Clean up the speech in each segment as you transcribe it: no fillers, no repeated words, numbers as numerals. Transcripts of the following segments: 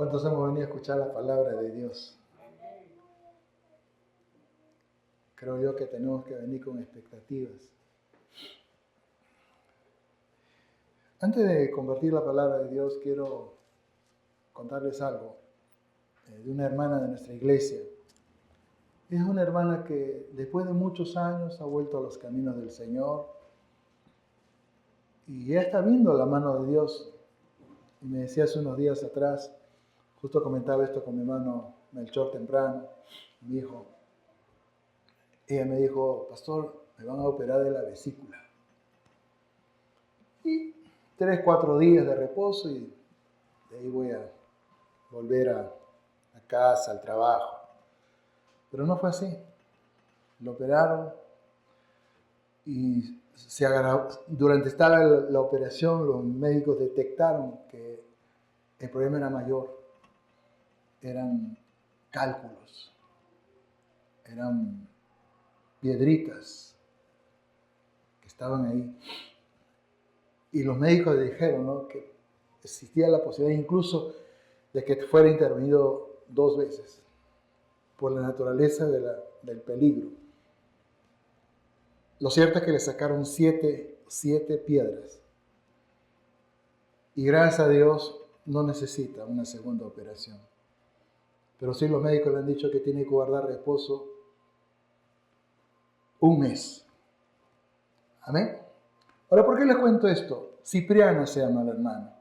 ¿Cuántos hemos venido a escuchar la palabra de Dios? Creo yo que tenemos que venir con expectativas. Antes de compartir la palabra de Dios, quiero contarles algo de una hermana de nuestra iglesia. Es una hermana que después de muchos años ha vuelto a los caminos del Señor y ya está viendo la mano de Dios. Y me decía hace unos días atrás, justo comentaba esto con mi hermano Melchor temprano, mi hijo. Ella me dijo: pastor, me van a operar de la vesícula. Y 3-4 días de reposo y de ahí voy a volver a casa, al trabajo. Pero no fue así. Lo operaron y durante la operación los médicos detectaron que el problema era mayor. Eran cálculos, eran piedritas que estaban ahí. Y los médicos le dijeron, ¿no?, que existía la posibilidad incluso de que fuera intervenido 2 veces por la naturaleza del peligro. Lo cierto es que le sacaron 7 piedras. Y gracias a Dios no necesita una segunda operación. Pero sí los médicos le han dicho que tiene que guardar reposo 1 mes. Amén. Ahora, ¿por qué les cuento esto? Cipriana se llama la hermana.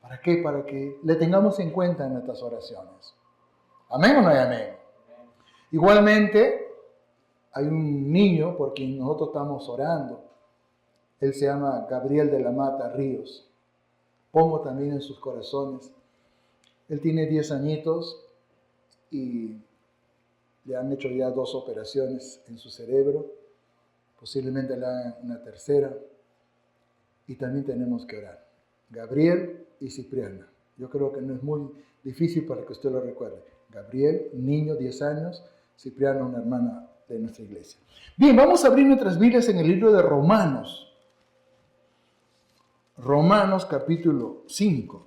¿Para qué? Para que le tengamos en cuenta en nuestras oraciones. ¿Amén o no hay amén? Igualmente, hay un niño por quien nosotros estamos orando. Él se llama Gabriel de la Mata Ríos. Pongo también en sus corazones. Él tiene 10 añitos y le han hecho ya 2 operaciones en su cerebro. Posiblemente le hagan una tercera. Y también tenemos que orar. Gabriel y Cipriana. Yo creo que no es muy difícil para que usted lo recuerde. Gabriel, niño, 10 años. Cipriana, una hermana de nuestra iglesia. Bien, vamos a abrir nuestras Biblias en el libro de Romanos. Romanos capítulo 5.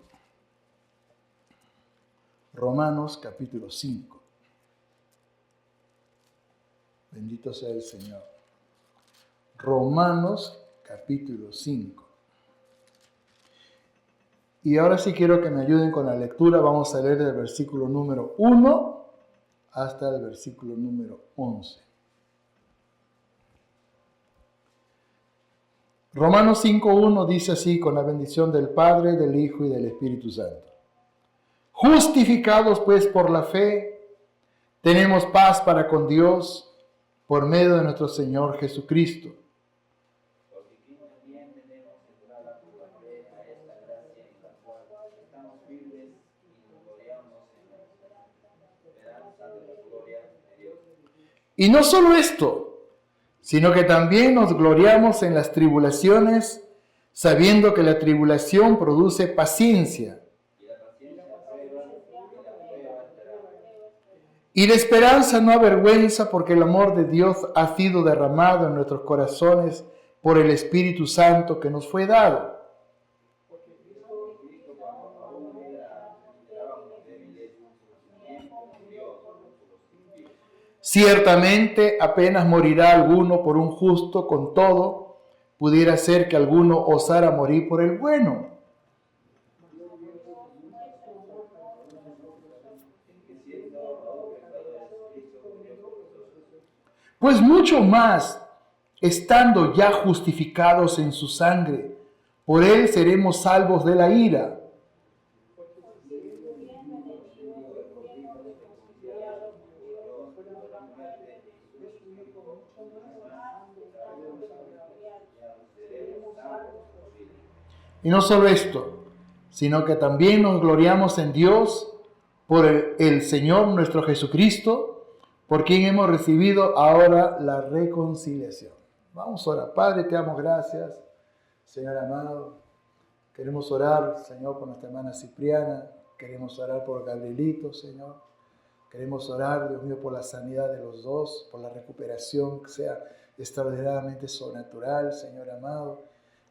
Romanos capítulo 5. Bendito sea el Señor. Romanos capítulo 5. Y ahora sí quiero que me ayuden con la lectura. Vamos a leer del versículo número 1 hasta el versículo número 11. Romanos 5:1 dice así: con la bendición del Padre, del Hijo y del Espíritu Santo. Justificados pues por la fe, tenemos paz para con Dios por medio de nuestro Señor Jesucristo. Y no solo esto, sino que también nos gloriamos en las tribulaciones, sabiendo que la tribulación produce paciencia. Y la esperanza no avergüenza, porque el amor de Dios ha sido derramado en nuestros corazones por el Espíritu Santo que nos fue dado. Ciertamente apenas morirá alguno por un justo, con todo, pudiera ser que alguno osara morir por el bueno. Pues mucho más, estando ya justificados en su sangre, por él seremos salvos de la ira. Y no solo esto, sino que también nos gloriamos en Dios por el Señor nuestro Jesucristo, por quien hemos recibido ahora la reconciliación. Vamos a orar. Padre, te damos gracias, Señor amado. Queremos orar, Señor, por nuestra hermana Cipriana. Queremos orar por Gabrielito, Señor. Queremos orar, Dios mío, por la sanidad de los dos, por la recuperación que sea extraordinariamente sobrenatural, Señor amado.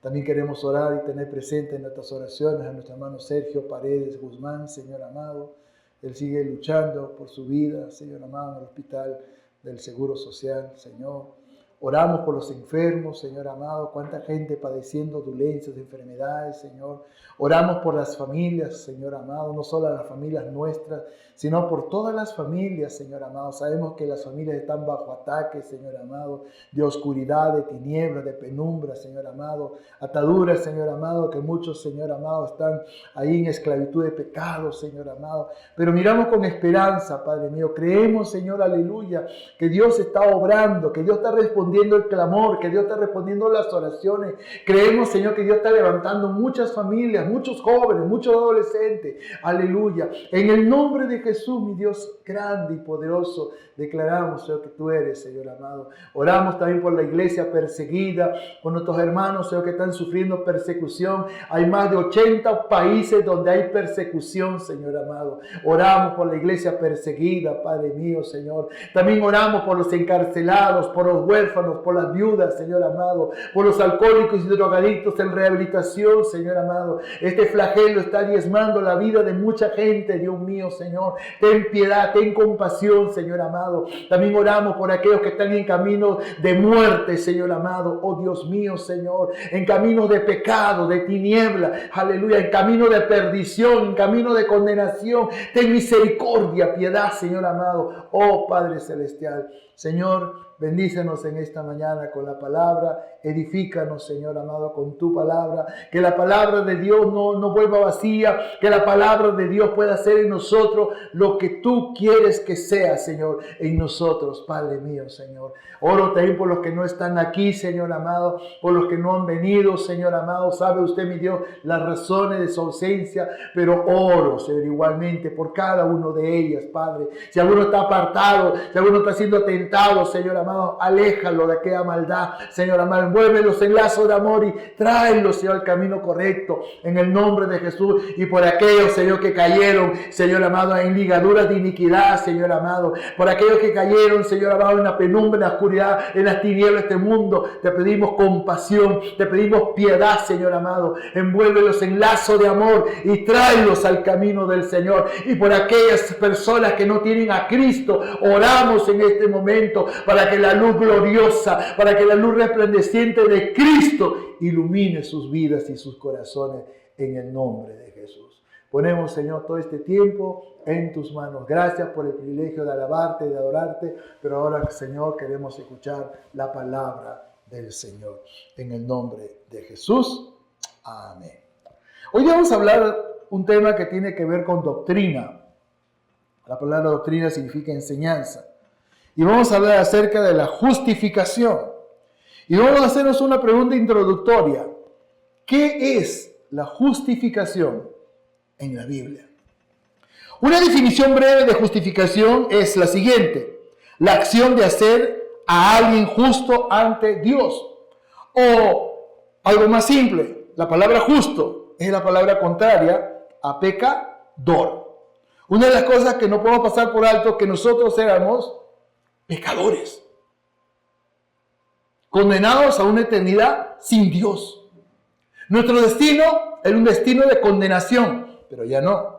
También queremos orar y tener presente en nuestras oraciones a nuestro hermano Sergio Paredes Guzmán, Señor amado. Él sigue luchando por su vida, Señor amado, en el hospital del Seguro Social, Señor. Oramos por los enfermos, Señor amado, cuánta gente padeciendo dolencias, enfermedades, Señor. Oramos por las familias, Señor amado, no solo las familias nuestras, sino por todas las familias, Señor amado. Sabemos que las familias están bajo ataque, Señor amado, de oscuridad, de tinieblas, de penumbra, Señor amado. Ataduras, Señor amado, que muchos, Señor amado, están ahí en esclavitud de pecado, Señor amado. Pero miramos con esperanza, Padre mío. Creemos, Señor, aleluya, que Dios está obrando, que Dios está respondiendo el clamor, que Dios está respondiendo las oraciones. Creemos, Señor, que Dios está levantando muchas familias, muchos jóvenes, muchos adolescentes. Aleluya. En el nombre de Jesús, mi Dios grande y poderoso, declaramos, Señor, que tú eres, Señor amado. Oramos también por la iglesia perseguida, por nuestros hermanos, Señor, que están sufriendo persecución. Hay más de 80 países donde hay persecución, Señor amado. Oramos por la iglesia perseguida, Padre mío, Señor. También oramos por los encarcelados, por los huérfanos, por las viudas, Señor amado, por los alcohólicos y drogadictos en rehabilitación, Señor amado. Este flagelo está diezmando la vida de mucha gente, Dios mío, Señor. Ten piedad, ten compasión, Señor amado. También oramos por aquellos que están en camino de muerte, Señor amado. Oh Dios mío, Señor, en camino de pecado, de tiniebla, aleluya, en camino de perdición, en camino de condenación. Ten misericordia, piedad, Señor amado. Oh Padre celestial, Señor, bendícenos en esta mañana con la palabra, edifícanos, Señor amado, con tu palabra, que la palabra de Dios no vuelva vacía, que la palabra de Dios pueda hacer en nosotros lo que tú quieres que sea, Señor, en nosotros, Padre mío, Señor. Oro también por los que no están aquí, Señor amado, por los que no han venido, Señor amado. Sabe usted, mi Dios, las razones de su ausencia, pero oro, Señor, igualmente por cada uno de ellas, Padre. Si alguno está apartado, si alguno está siendo tentado, Señor amado, aléjalo de aquella maldad, Señor amado. Envuélvelos en lazos de amor y tráelos, Señor, al camino correcto, en el nombre de Jesús. Y por aquellos, Señor, que cayeron, Señor amado, en ligaduras de iniquidad, Señor amado. Por aquellos que cayeron, Señor amado, en la penumbra, en la oscuridad, en las tinieblas de este mundo, te pedimos compasión, te pedimos piedad, Señor amado. Envuélvelos en lazo de amor y tráelos al camino del Señor. Y por aquellas personas que no tienen a Cristo, oramos en este momento para que la luz gloriosa, para que la luz resplandeciente de Cristo ilumine sus vidas y sus corazones en el nombre de Jesús. Ponemos, Señor, todo este tiempo en tus manos. Gracias por el privilegio de alabarte y de adorarte, pero ahora, Señor, queremos escuchar la palabra del Señor. En el nombre de Jesús. Amén. Hoy vamos a hablar un tema que tiene que ver con doctrina. La palabra doctrina significa enseñanza. Y vamos a hablar acerca de la justificación. Y vamos a hacernos una pregunta introductoria. ¿Qué es la justificación en la Biblia? Una definición breve de justificación es la siguiente: la acción de hacer a alguien justo ante Dios. O algo más simple, la palabra justo es la palabra contraria a pecador. Una de las cosas que no podemos pasar por alto es que nosotros éramos pecadores, condenados a una eternidad sin Dios. Nuestro destino era un destino de condenación, pero ya no.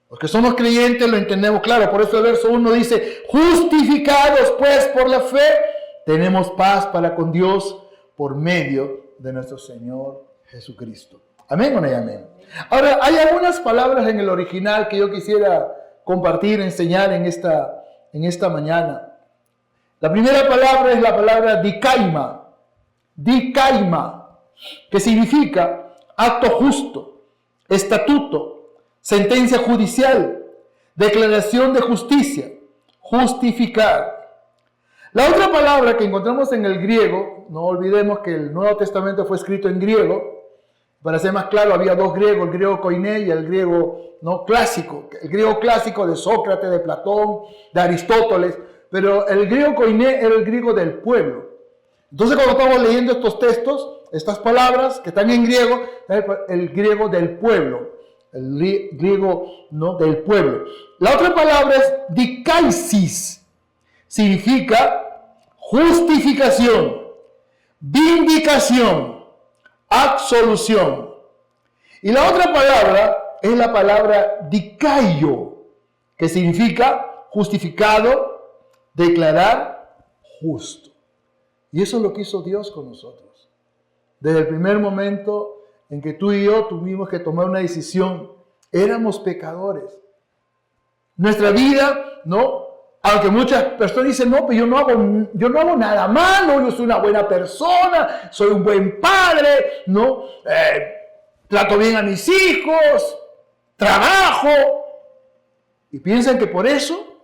Los que somos creyentes lo entendemos claro. Por eso el verso 1 dice: justificados pues por la fe, tenemos paz para con Dios por medio de nuestro Señor Jesucristo. Amén o no amén. Ahora, hay algunas palabras en el original que yo quisiera compartir, enseñar en esta mañana. La primera palabra es la palabra dikaima, que significa acto justo, estatuto, sentencia judicial, declaración de justicia, justificar. La otra palabra que encontramos en el griego, no olvidemos que el Nuevo Testamento fue escrito en griego. Para ser más claro, había dos griegos, el griego koiné y el griego clásico. El griego clásico de Sócrates, de Platón, de Aristóteles. Pero el griego koiné era el griego del pueblo. Entonces, cuando estamos leyendo estos textos, estas palabras que están en griego, el griego del pueblo. El griego del pueblo. La otra palabra es dikaisis. Significa justificación, vindicación, absolución. Y la otra palabra es la palabra dikaio, que significa justificado, declarar justo. Y eso es lo que hizo Dios con nosotros. Desde el primer momento en que tú y yo tuvimos que tomar una decisión, éramos pecadores. Nuestra vida, ¿no? Aunque muchas personas dicen, no, pero yo no hago nada malo, yo soy una buena persona, soy un buen padre, ¿no? Trato bien a mis hijos, trabajo. Y piensan que por eso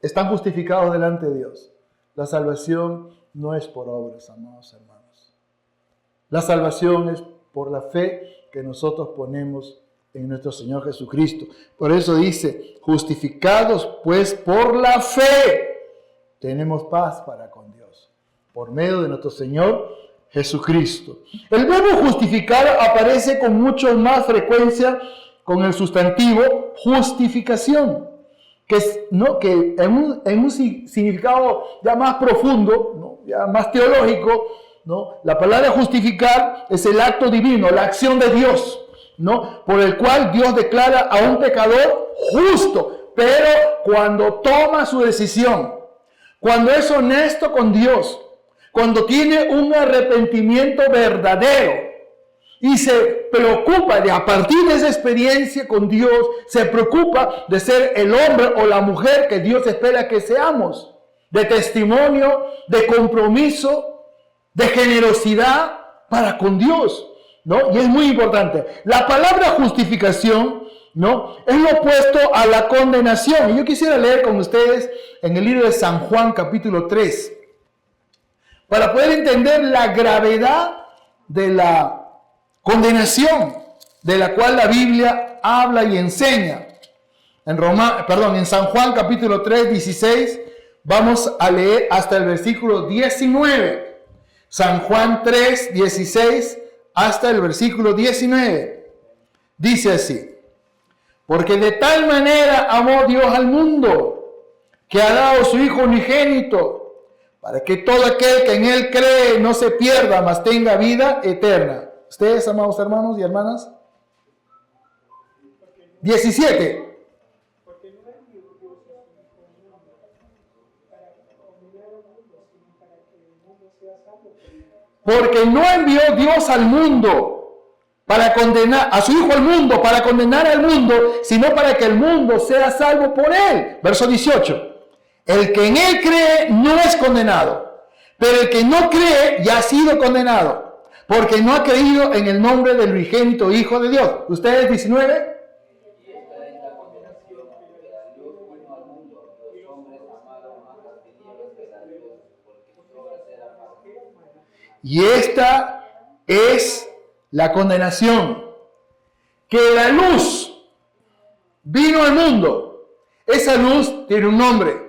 están justificados delante de Dios. La salvación no es por obras, amados hermanos. La salvación es por la fe que nosotros ponemos en nuestro Señor Jesucristo. Por eso dice, justificados pues por la fe, tenemos paz para con Dios, por medio de nuestro Señor Jesucristo. El verbo justificar aparece con mucho más frecuencia con el sustantivo justificación, que en un significado ya más profundo, ¿no? Ya más teológico, ¿no? La palabra justificar es el acto divino, la acción de Dios, ¿no? Por el cual Dios declara a un pecador justo, pero cuando toma su decisión, cuando es honesto con Dios, cuando tiene un arrepentimiento verdadero y se preocupa de, a partir de esa experiencia con Dios, se preocupa de ser el hombre o la mujer que Dios espera que seamos, de testimonio, de compromiso, de generosidad para con Dios, ¿no? Y es muy importante. La palabra justificación, ¿no? Es lo opuesto a la condenación. Y yo quisiera leer con ustedes en el libro de San Juan, capítulo 3, para poder entender la gravedad de la condenación de la cual la Biblia habla y enseña. En San Juan, capítulo 3, 16, vamos a leer hasta el versículo 19. San Juan 3, 16 hasta el versículo 19. Dice así: porque de tal manera amó Dios al mundo, que ha dado su Hijo unigénito, para que todo aquel que en Él cree no se pierda, mas tenga vida eterna. ¿Ustedes, amados hermanos y hermanas? 17. Porque no envió Dios al mundo para condenar a su Hijo al mundo, para condenar al mundo, sino para que el mundo sea salvo por Él. Verso 18. El que en Él cree no es condenado, pero el que no cree ya ha sido condenado, porque no ha creído en el nombre del unigénito Hijo de Dios. ¿Ustedes 19? Y esta es la condenación, que la luz vino al mundo. Esa luz tiene un nombre.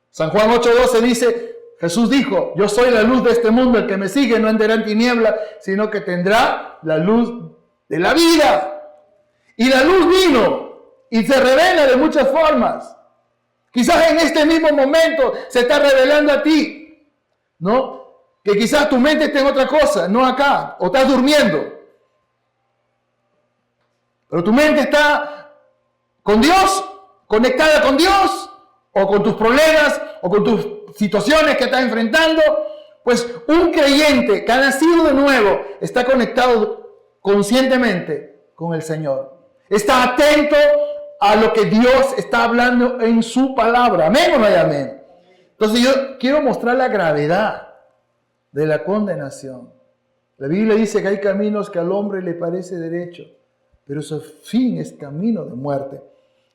San Juan 8:12 dice, Jesús dijo, yo soy la luz de este mundo, el que me sigue no andará en tiniebla, sino que tendrá la luz de la vida. Y la luz vino y se revela de muchas formas. Quizás en este mismo momento se está revelando a ti, ¿no? Que quizás tu mente esté en otra cosa, no acá, o estás durmiendo. Pero tu mente está con Dios, conectada con Dios, o con tus problemas, o con tus situaciones que estás enfrentando. Pues un creyente que ha nacido de nuevo está conectado conscientemente con el Señor. Está atento a lo que Dios está hablando en su palabra. ¿Amén o no hay amén? Entonces yo quiero mostrar la gravedad de la condenación. La Biblia dice que hay caminos que al hombre le parece derecho, pero su fin es camino de muerte.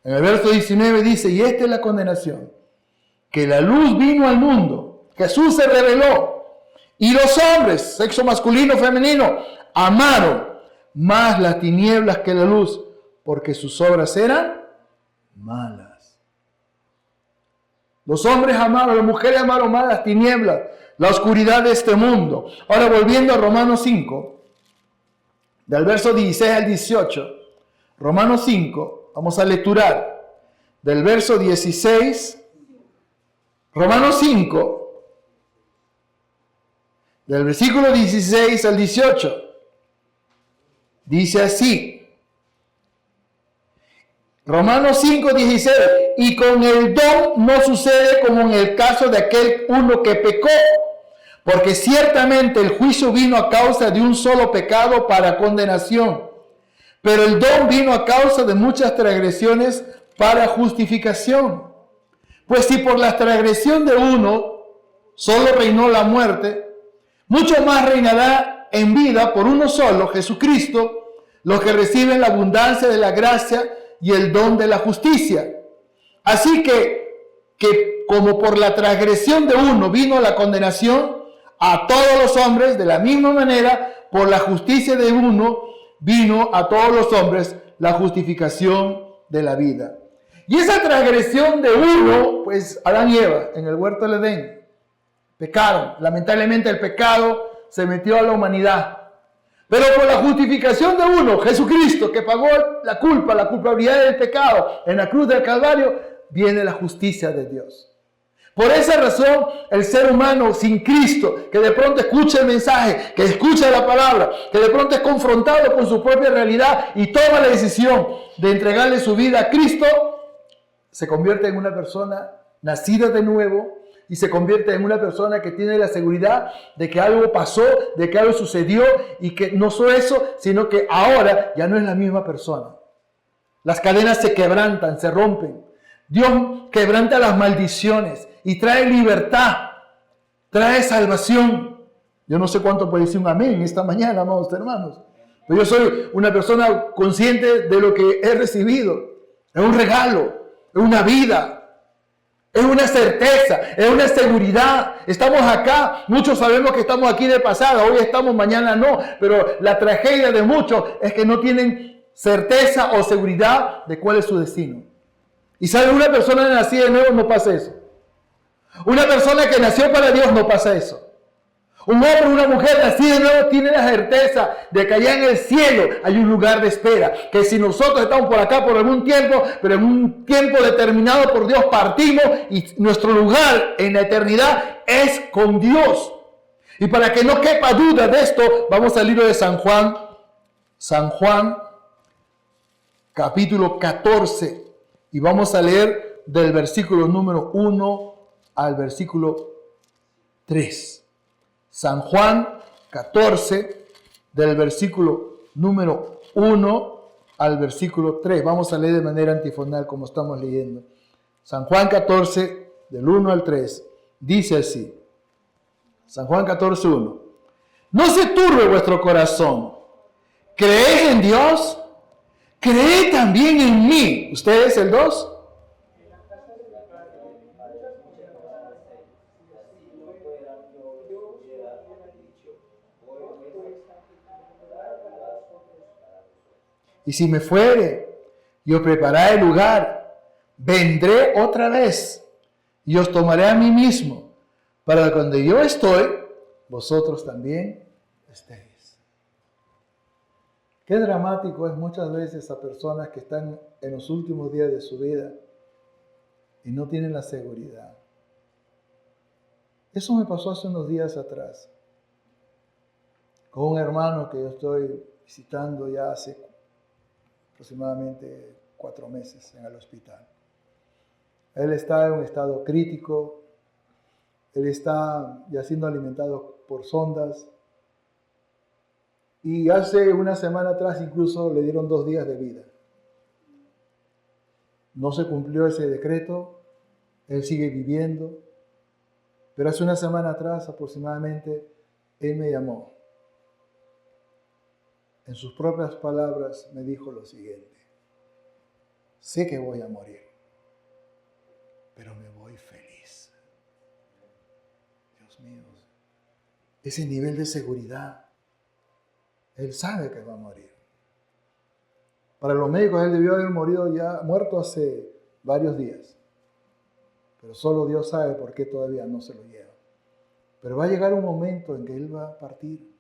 En el verso 19 dice, y esta es la condenación, que la luz vino al mundo, Jesús se reveló, y los hombres, sexo masculino, femenino, amaron más las tinieblas que la luz, porque sus obras eran malas. Los hombres amaron, las mujeres amaron más las tinieblas, la oscuridad de este mundo. Ahora volviendo a Romanos 5, del verso 16 al 18, Romanos 5, vamos a lecturar del verso 16, Romanos 5, del versículo 16 al 18. Dice así, Romanos 5, 16, y con el don no sucede como en el caso de aquel uno que pecó, porque ciertamente el juicio vino a causa de un solo pecado para condenación, pero el don vino a causa de muchas transgresiones para justificación. Pues si por la transgresión de uno solo reinó la muerte, mucho más reinará en vida por uno solo, Jesucristo, los que reciben la abundancia de la gracia y el don de la justicia. Así que como por la transgresión de uno vino la condenación a todos los hombres, de la misma manera, por la justicia de uno vino a todos los hombres la justificación de la vida. Y esa transgresión de uno, pues Adán y Eva en el huerto del Edén pecaron. Lamentablemente el pecado se metió a la humanidad. Pero por la justificación de uno, Jesucristo, que pagó la culpabilidad del pecado en la cruz del Calvario, viene la justicia de Dios. Por esa razón, el ser humano sin Cristo, que de pronto escucha el mensaje, que escucha la palabra, que de pronto es confrontado con su propia realidad y toma la decisión de entregarle su vida a Cristo, se convierte en una persona nacida de nuevo y se convierte en una persona que tiene la seguridad de que algo pasó, de que algo sucedió y que no solo eso, sino que ahora ya no es la misma persona. Las cadenas se quebrantan, se rompen. Dios quebranta las maldiciones y trae libertad, trae salvación. Yo no sé cuánto puede decir un amén esta mañana, amados hermanos. Pero yo soy una persona consciente de lo que he recibido. Es un regalo, es una vida. Es una certeza, es una seguridad. Estamos acá, muchos sabemos que estamos aquí de pasada, hoy estamos, mañana no, pero la tragedia de muchos es que no tienen certeza o seguridad de cuál es su destino. Y sabe, una persona nacida de nuevo no pasa eso. Una persona que nació para Dios no pasa eso. Un hombre o una mujer nacida de nuevo tiene la certeza de que allá en el cielo hay un lugar de espera. Que si nosotros estamos por acá por algún tiempo, pero en un tiempo determinado por Dios partimos y nuestro lugar en la eternidad es con Dios. Y para que no quepa duda de esto, vamos al libro de San Juan. San Juan, capítulo 14. Y vamos a leer del versículo número 1 al versículo 3. San Juan 14, del versículo número 1 al versículo 3. Vamos a leer de manera antifonal como estamos leyendo. San Juan 14, del 1 al 3, dice así. San Juan 14, 1. No se turbe vuestro corazón. ¿Creéis en Dios? Creed también en mí. ¿Ustedes el 2? Y si me fuere y os prepararé el lugar, vendré otra vez y os tomaré a mí mismo, para que donde yo estoy, vosotros también estéis. Qué dramático es muchas veces a personas que están en los últimos días de su vida y no tienen la seguridad. Eso me pasó hace unos días atrás, con un hermano que yo estoy visitando ya hace aproximadamente 4 meses en el hospital. Él está en un estado crítico, él está ya siendo alimentado por sondas y hace una semana atrás incluso le dieron 2 días de vida. No se cumplió ese decreto, él sigue viviendo, pero hace una semana atrás aproximadamente él me llamó. En sus propias palabras me dijo lo siguiente: sé que voy a morir, pero me voy feliz. Dios mío, ese nivel de seguridad, él sabe que va a morir. Para los médicos él debió haber muerto hace varios días, pero solo Dios sabe por qué todavía no se lo lleva. Pero va a llegar un momento en que él va a partir.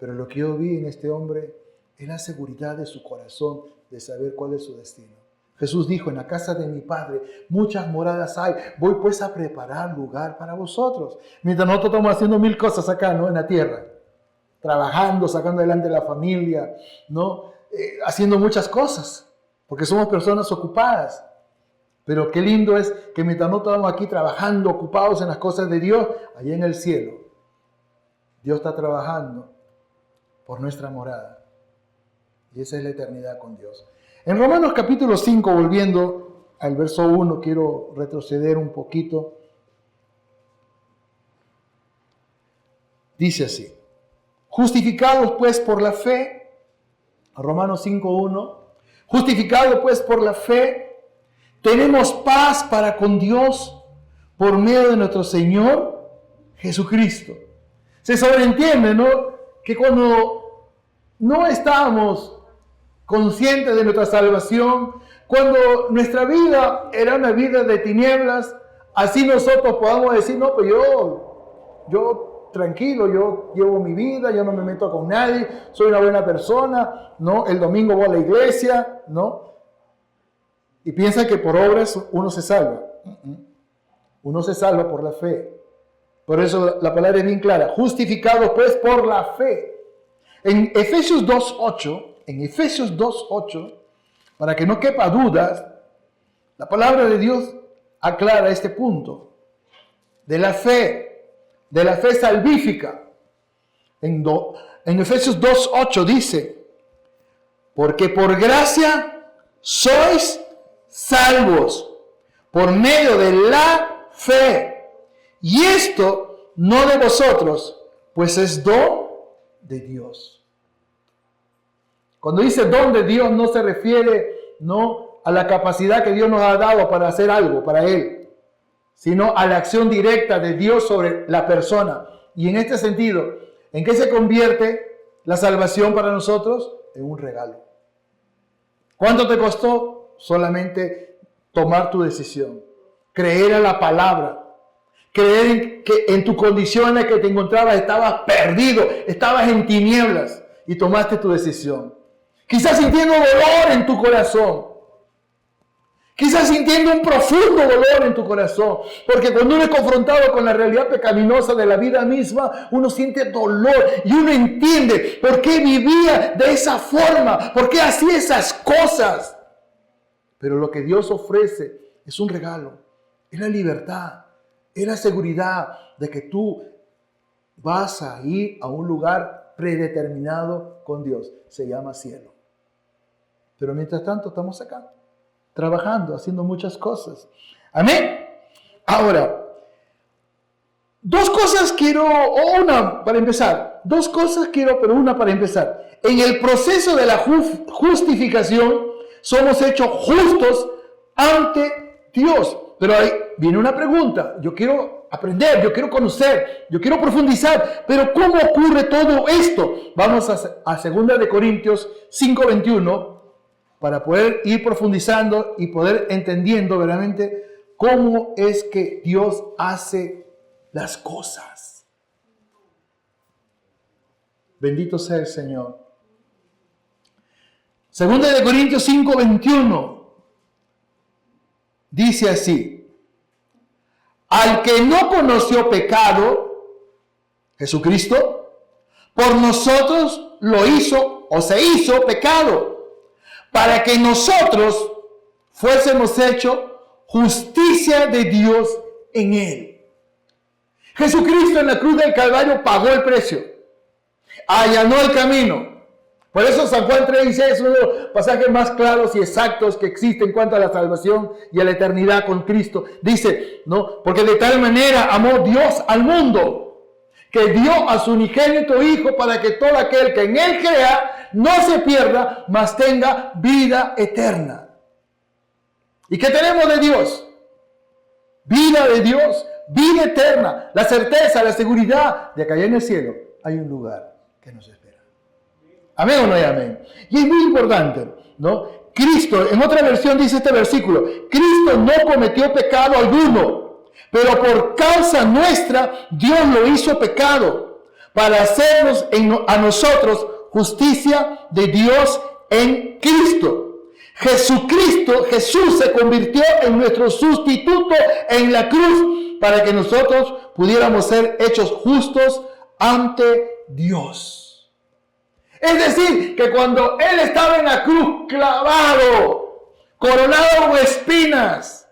Pero lo que yo vi en este hombre es la seguridad de su corazón, de saber cuál es su destino. Jesús dijo, en la casa de mi Padre muchas moradas hay. Voy pues a preparar lugar para vosotros. Mientras nosotros estamos haciendo mil cosas acá, ¿no? En la tierra. Trabajando, sacando adelante la familia, ¿no? Haciendo muchas cosas. Porque somos personas ocupadas. Pero qué lindo es que mientras nosotros estamos aquí trabajando, ocupados en las cosas de Dios, allá en el cielo, Dios está trabajando por nuestra morada. Y esa es la eternidad con Dios. En Romanos capítulo 5, volviendo al verso 1, quiero retroceder un poquito. Dice así: justificados pues por la fe, Romanos 5:1, justificados pues por la fe, tenemos paz para con Dios por medio de nuestro Señor Jesucristo. Se sobreentiende, ¿no?, que cuando no estamos conscientes de nuestra salvación, cuando nuestra vida era una vida de tinieblas, así nosotros podamos decir, no, pues yo tranquilo, yo llevo mi vida, yo no me meto con nadie, soy una buena persona, ¿no? El domingo voy a la iglesia, ¿no? Y piensa que por obras uno se salva. Uno se salva por la fe. Por eso la palabra es bien clara. Justificados pues por la fe. En Efesios 2:8, para que no quepa dudas, la palabra de Dios aclara este punto de la fe salvífica. En Efesios 2:8 dice, porque por gracia sois salvos por medio de la fe, y esto no de vosotros, pues es don de Dios. Cuando dice don de Dios, no se refiere, no, a la capacidad que Dios nos ha dado para hacer algo para Él, sino a la acción directa de Dios sobre la persona. Y en este sentido, ¿en qué se convierte la salvación para nosotros? En un regalo. ¿Cuánto te costó? Solamente tomar tu decisión, creer a la palabra, creer que en tu condición en la que te encontrabas estabas perdido, estabas en tinieblas y tomaste tu decisión. Quizás sintiendo dolor en tu corazón. Quizás sintiendo un profundo dolor en tu corazón. Porque cuando uno es confrontado con la realidad pecaminosa de la vida misma, uno siente dolor y uno entiende por qué vivía de esa forma, por qué hacía esas cosas. Pero lo que Dios ofrece es un regalo, es la libertad, es la seguridad de que tú vas a ir a un lugar predeterminado con Dios. Se llama cielo. Pero mientras tanto estamos acá, trabajando, haciendo muchas cosas. Amén. Ahora, dos cosas quiero, o una para empezar. Dos cosas quiero, pero una para empezar. En el proceso de la justificación, somos hechos justos ante Dios. Pero ahí viene una pregunta. Yo quiero aprender, yo quiero conocer, yo quiero profundizar. Pero ¿cómo ocurre todo esto? Vamos a 2 de Corintios 5:21 para poder ir profundizando y poder entendiendo verdaderamente cómo es que Dios hace las cosas. Bendito sea el Señor. 2 de Corintios 5:21 dice así: al que no conoció pecado, Jesucristo, por nosotros lo hizo o se hizo pecado, para que nosotros fuésemos hechos justicia de Dios en Él. Jesucristo en la cruz del Calvario pagó el precio, allanó el camino. Por eso San Juan 3:16 es uno de los pasajes más claros y exactos que existen en cuanto a la salvación y a la eternidad con Cristo. Dice, ¿no? Porque de tal manera amó Dios al mundo, que dio a su unigénito Hijo para que todo aquel que en Él crea no se pierda, mas tenga vida eterna. ¿Y qué tenemos de Dios? Vida de Dios, vida eterna, la certeza, la seguridad de que allá en el cielo hay un lugar que nos espera. ¿Amén o no hay amén? Y es muy importante, ¿no? Cristo, en otra versión dice este versículo, Cristo no cometió pecado alguno, pero por causa nuestra Dios lo hizo pecado, para hacernos a nosotros justicia de Dios en Cristo. Jesús se convirtió en nuestro sustituto en la cruz para que nosotros pudiéramos ser hechos justos ante Dios. Es decir, que cuando Él estaba en la cruz clavado, coronado con espinas,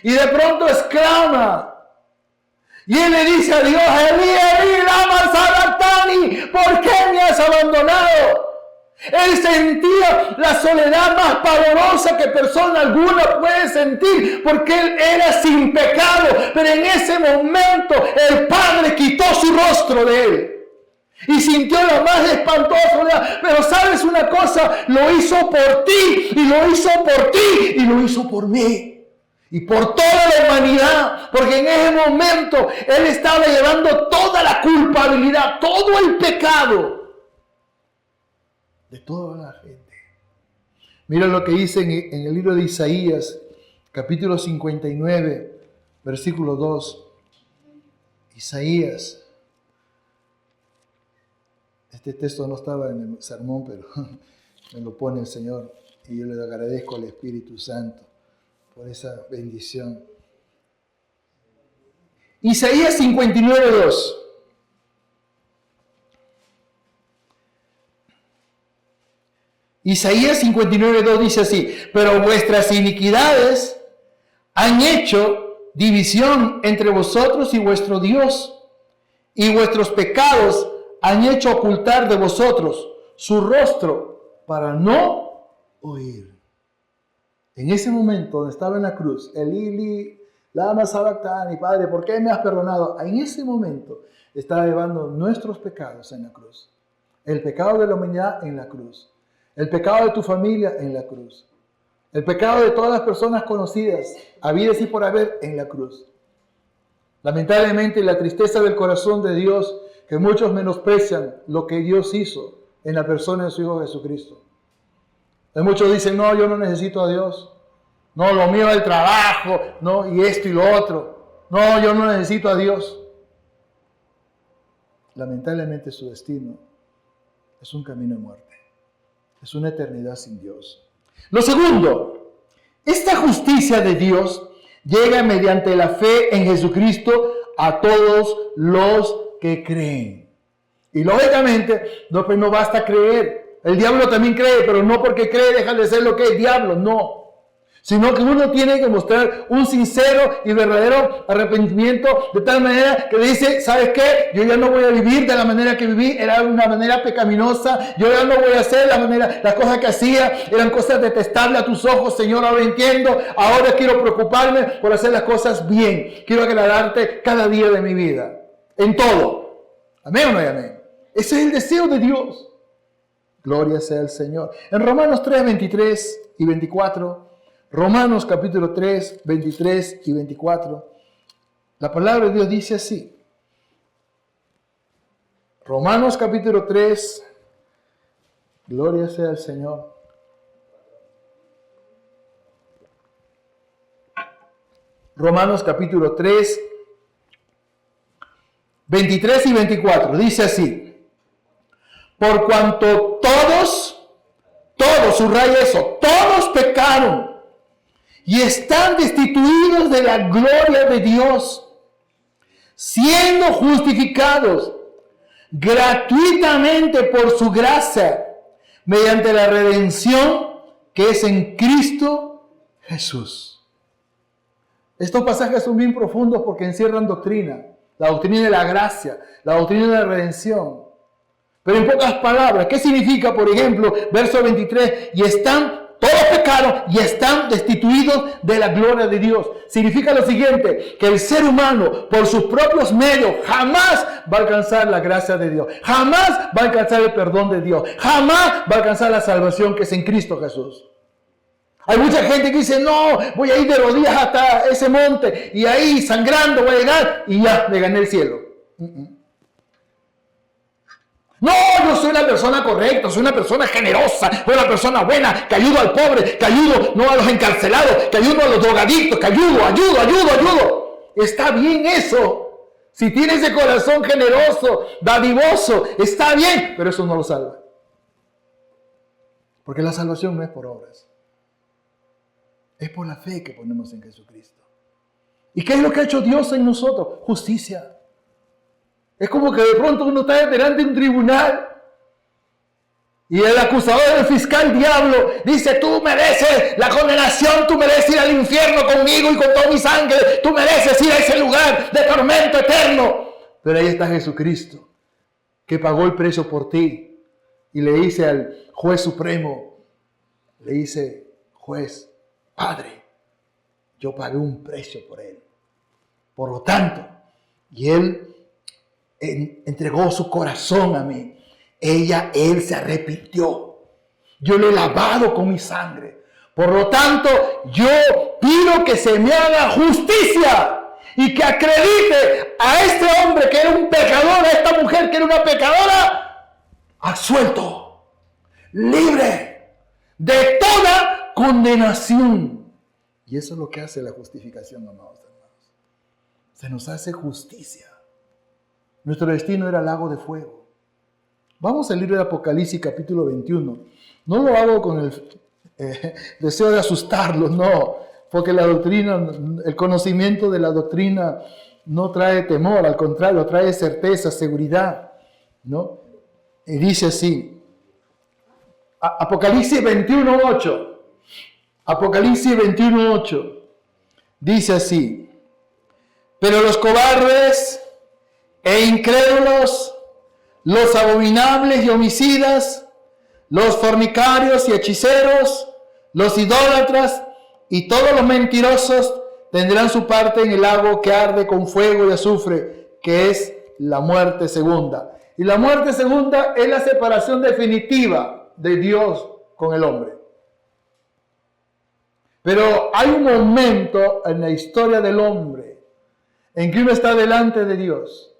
y de pronto exclama, y Él le dice a Dios, Elí, Elí, lama sabactani, ¿por qué me has abandonado? Él sentía la soledad más pavorosa que persona alguna puede sentir, porque él era sin pecado, pero en ese momento el Padre quitó su rostro de él y sintió la más espantosa soledad. Pero sabes una cosa, lo hizo por ti, y lo hizo por ti, y lo hizo por mí, y por toda la humanidad, porque en ese momento Él estaba llevando toda la culpabilidad, todo el pecado de toda la gente. Mira lo que dice en el libro de Isaías, capítulo 59, versículo 2. Isaías. Este texto no estaba en el sermón, pero me lo pone el Señor, y yo le agradezco al Espíritu Santo por esa bendición. Isaías 59, 2. Isaías 59:2 dice así: pero vuestras iniquidades han hecho división entre vosotros y vuestro Dios, y vuestros pecados han hecho ocultar de vosotros su rostro para no oír. En ese momento donde estaba en la cruz, Elí, lama sabactani, Padre, ¿por qué me has perdonado? En ese momento estaba llevando nuestros pecados en la cruz. El pecado de la humanidad en la cruz. El pecado de tu familia en la cruz. El pecado de todas las personas conocidas, habidas y por haber, en la cruz. Lamentablemente, la tristeza del corazón de Dios, que muchos menosprecian lo que Dios hizo en la persona de su Hijo Jesucristo. Y muchos dicen, no, yo no necesito a Dios. No, lo mío es el trabajo, no, y esto y lo otro. No, yo no necesito a Dios. Lamentablemente su destino es un camino de muerte. Es una eternidad sin Dios. Lo segundo, esta justicia de Dios llega mediante la fe en Jesucristo a todos los que creen. Y lógicamente, no basta creer. El diablo también cree, pero no porque cree deja de ser lo que es diablo, no. Sino que uno tiene que mostrar un sincero y verdadero arrepentimiento, de tal manera que dice, ¿sabes qué? Yo ya no voy a vivir de la manera que viví, era una manera pecaminosa, yo ya no voy a hacer las cosas que hacía, eran cosas detestables a tus ojos, Señor, ahora entiendo, ahora quiero preocuparme por hacer las cosas bien, quiero agradarte cada día de mi vida, en todo. ¿Amén o no hay amén? Ese es el deseo de Dios. Gloria sea al Señor. En Romanos 3, 23 y 24, Romanos capítulo 3, 23 y 24, la palabra de Dios dice así. Romanos capítulo 3, gloria sea al Señor. Romanos capítulo 3, 23 y 24, dice así. Por cuanto todos, subraya eso, todos pecaron y están destituidos de la gloria de Dios, siendo justificados gratuitamente por su gracia, mediante la redención que es en Cristo Jesús. Estos pasajes son bien profundos porque encierran doctrina, la doctrina de la gracia, la doctrina de la redención. Pero en pocas palabras, ¿qué significa, por ejemplo, verso 23? Y todos pecaron y están destituidos de la gloria de Dios. Significa lo siguiente, que el ser humano, por sus propios medios, jamás va a alcanzar la gracia de Dios. Jamás va a alcanzar el perdón de Dios. Jamás va a alcanzar la salvación que es en Cristo Jesús. Hay mucha gente que dice, no, voy a ir de rodillas hasta ese monte y ahí sangrando voy a llegar y ya, me gané el cielo. No, yo soy una persona correcta, soy una persona generosa, soy una persona buena, que ayudo al pobre, que ayudo no a los encarcelados, que ayudo a los drogadictos, que ayudo. Está bien eso. Si tienes ese corazón generoso, dadivoso, está bien, pero eso no lo salva. Porque la salvación no es por obras. Es por la fe que ponemos en Jesucristo. ¿Y qué es lo que ha hecho Dios en nosotros? Justicia. Es como que de pronto uno está delante de un tribunal y el acusador, el fiscal diablo, dice: tú mereces la condenación, tú mereces ir al infierno conmigo y con toda mi sangre, tú mereces ir a ese lugar de tormento eterno. Pero ahí está Jesucristo, que pagó el precio por ti. Y le dice al juez supremo, le dice: juez, Padre, yo pagué un precio por él. Por lo tanto, y él entregó su corazón a mí. Él se arrepintió. Yo le he lavado con mi sangre. Por lo tanto, yo pido que se me haga justicia y que acredite a este hombre que era un pecador, a esta mujer que era una pecadora, absuelto, libre de toda condenación. Y eso es lo que hace la justificación, amados hermanos. Se nos hace justicia. Nuestro destino era el lago de fuego. Vamos al libro de Apocalipsis, capítulo 21. No lo hago con el deseo de asustarlos, no, porque la doctrina, el conocimiento de la doctrina no trae temor, al contrario, trae certeza, seguridad, ¿no? Y dice así, Apocalipsis 21:8. Apocalipsis 21:8. Dice así: pero los cobardes e incrédulos, los abominables y homicidas, los fornicarios y hechiceros, los idólatras y todos los mentirosos tendrán su parte en el lago que arde con fuego y azufre, que es la muerte segunda. Y la muerte segunda es la separación definitiva de Dios con el hombre. Pero hay un momento en la historia del hombre en que uno está delante de Dios.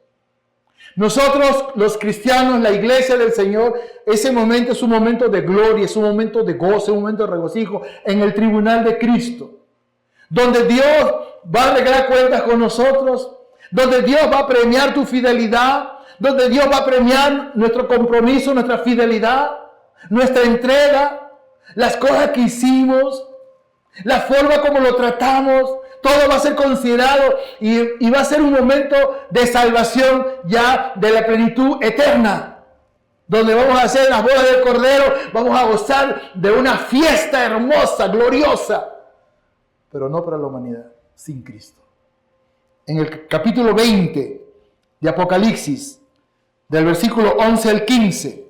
Nosotros, los cristianos, la iglesia del Señor, ese momento es un momento de gloria, es un momento de gozo, un momento de regocijo en el tribunal de Cristo, donde Dios va a arreglar cuentas con nosotros, donde Dios va a premiar tu fidelidad, donde Dios va a premiar nuestro compromiso, nuestra fidelidad, nuestra entrega, las cosas que hicimos, la forma como lo tratamos. Todo va a ser considerado y va a ser un momento de salvación ya de la plenitud eterna, donde vamos a hacer las bodas del Cordero, vamos a gozar de una fiesta hermosa, gloriosa, pero no para la humanidad, sin Cristo. En el capítulo 20 de Apocalipsis, del versículo 11 al 15,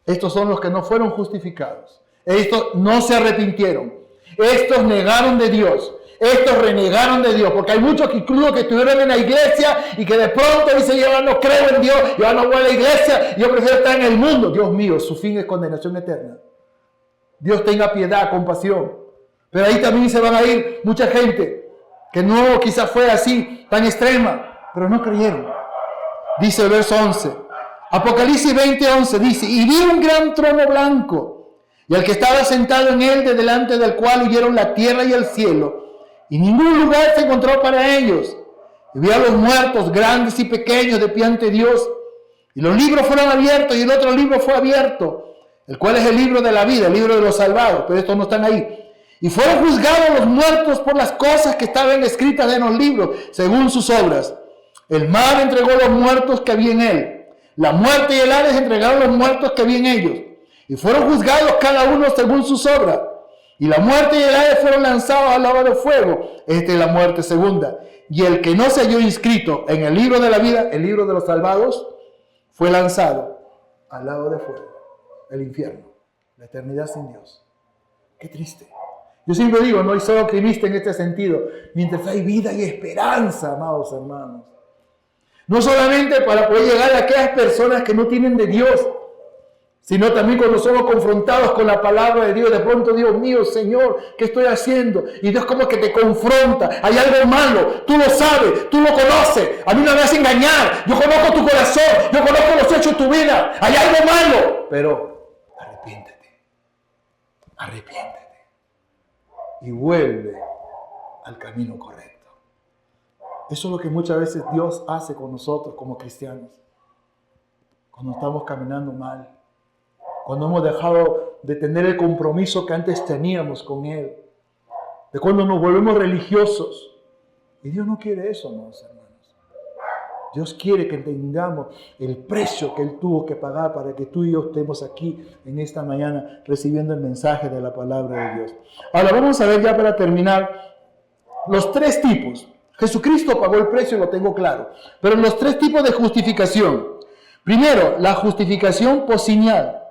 estos son los que no fueron justificados, estos no se arrepintieron, estos negaron de Dios. Estos renegaron de Dios, porque hay muchos que incluso que estuvieron en la iglesia y que de pronto dicen: yo no creo en Dios, yo no voy a la iglesia, yo prefiero estar en el mundo. Dios mío, su fin es condenación eterna. Dios tenga piedad, compasión. Pero ahí también se van a ir mucha gente que no quizás fue así, tan extrema, pero no creyeron. Dice el verso 11, Apocalipsis 20:11 dice: y vi un gran trono blanco, y al que estaba sentado en él, de delante del cual huyeron la tierra y el cielo, y ningún lugar se encontró para ellos. Y vi a los muertos, grandes y pequeños, de pie ante Dios. Y los libros fueron abiertos, y el otro libro fue abierto, el cual es el libro de la vida, el libro de los salvados, pero estos no están ahí. Y fueron juzgados los muertos por las cosas que estaban escritas en los libros, según sus obras. El mar entregó los muertos que había en él. La muerte y el Hades entregaron los muertos que había en ellos. Y fueron juzgados cada uno según sus obras. Y la muerte y el Hades fueron lanzados al lago de fuego. Esta es la muerte segunda. Y el que no se halló inscrito en el libro de la vida, el libro de los salvados, fue lanzado al lago de fuego, el infierno, la eternidad sin Dios. Qué triste. Yo siempre digo, no soy optimista en este sentido. Mientras hay vida y esperanza, amados hermanos. No solamente para poder llegar a aquellas personas que no tienen de Dios, sino también cuando somos confrontados con la palabra de Dios. De pronto, Dios mío, Señor, ¿qué estoy haciendo? Y Dios como que te confronta. Hay algo malo, tú lo sabes, tú lo conoces. A mí no me vas a engañar. Yo conozco tu corazón, yo conozco los hechos de tu vida. Hay algo malo. Pero arrepiéntete. Y vuelve al camino correcto. Eso es lo que muchas veces Dios hace con nosotros como cristianos. Cuando estamos caminando mal. Cuando hemos dejado de tener el compromiso que antes teníamos con Él. de cuando nos volvemos religiosos. Y Dios no quiere eso, amados hermanos. Dios quiere que entendamos el precio que Él tuvo que pagar para que tú y yo estemos aquí en esta mañana recibiendo el mensaje de la palabra de Dios. Ahora vamos a ver ya para terminar los tres tipos. Jesucristo pagó el precio, lo tengo claro. Pero los tres tipos de justificación. Primero, la justificación posicional,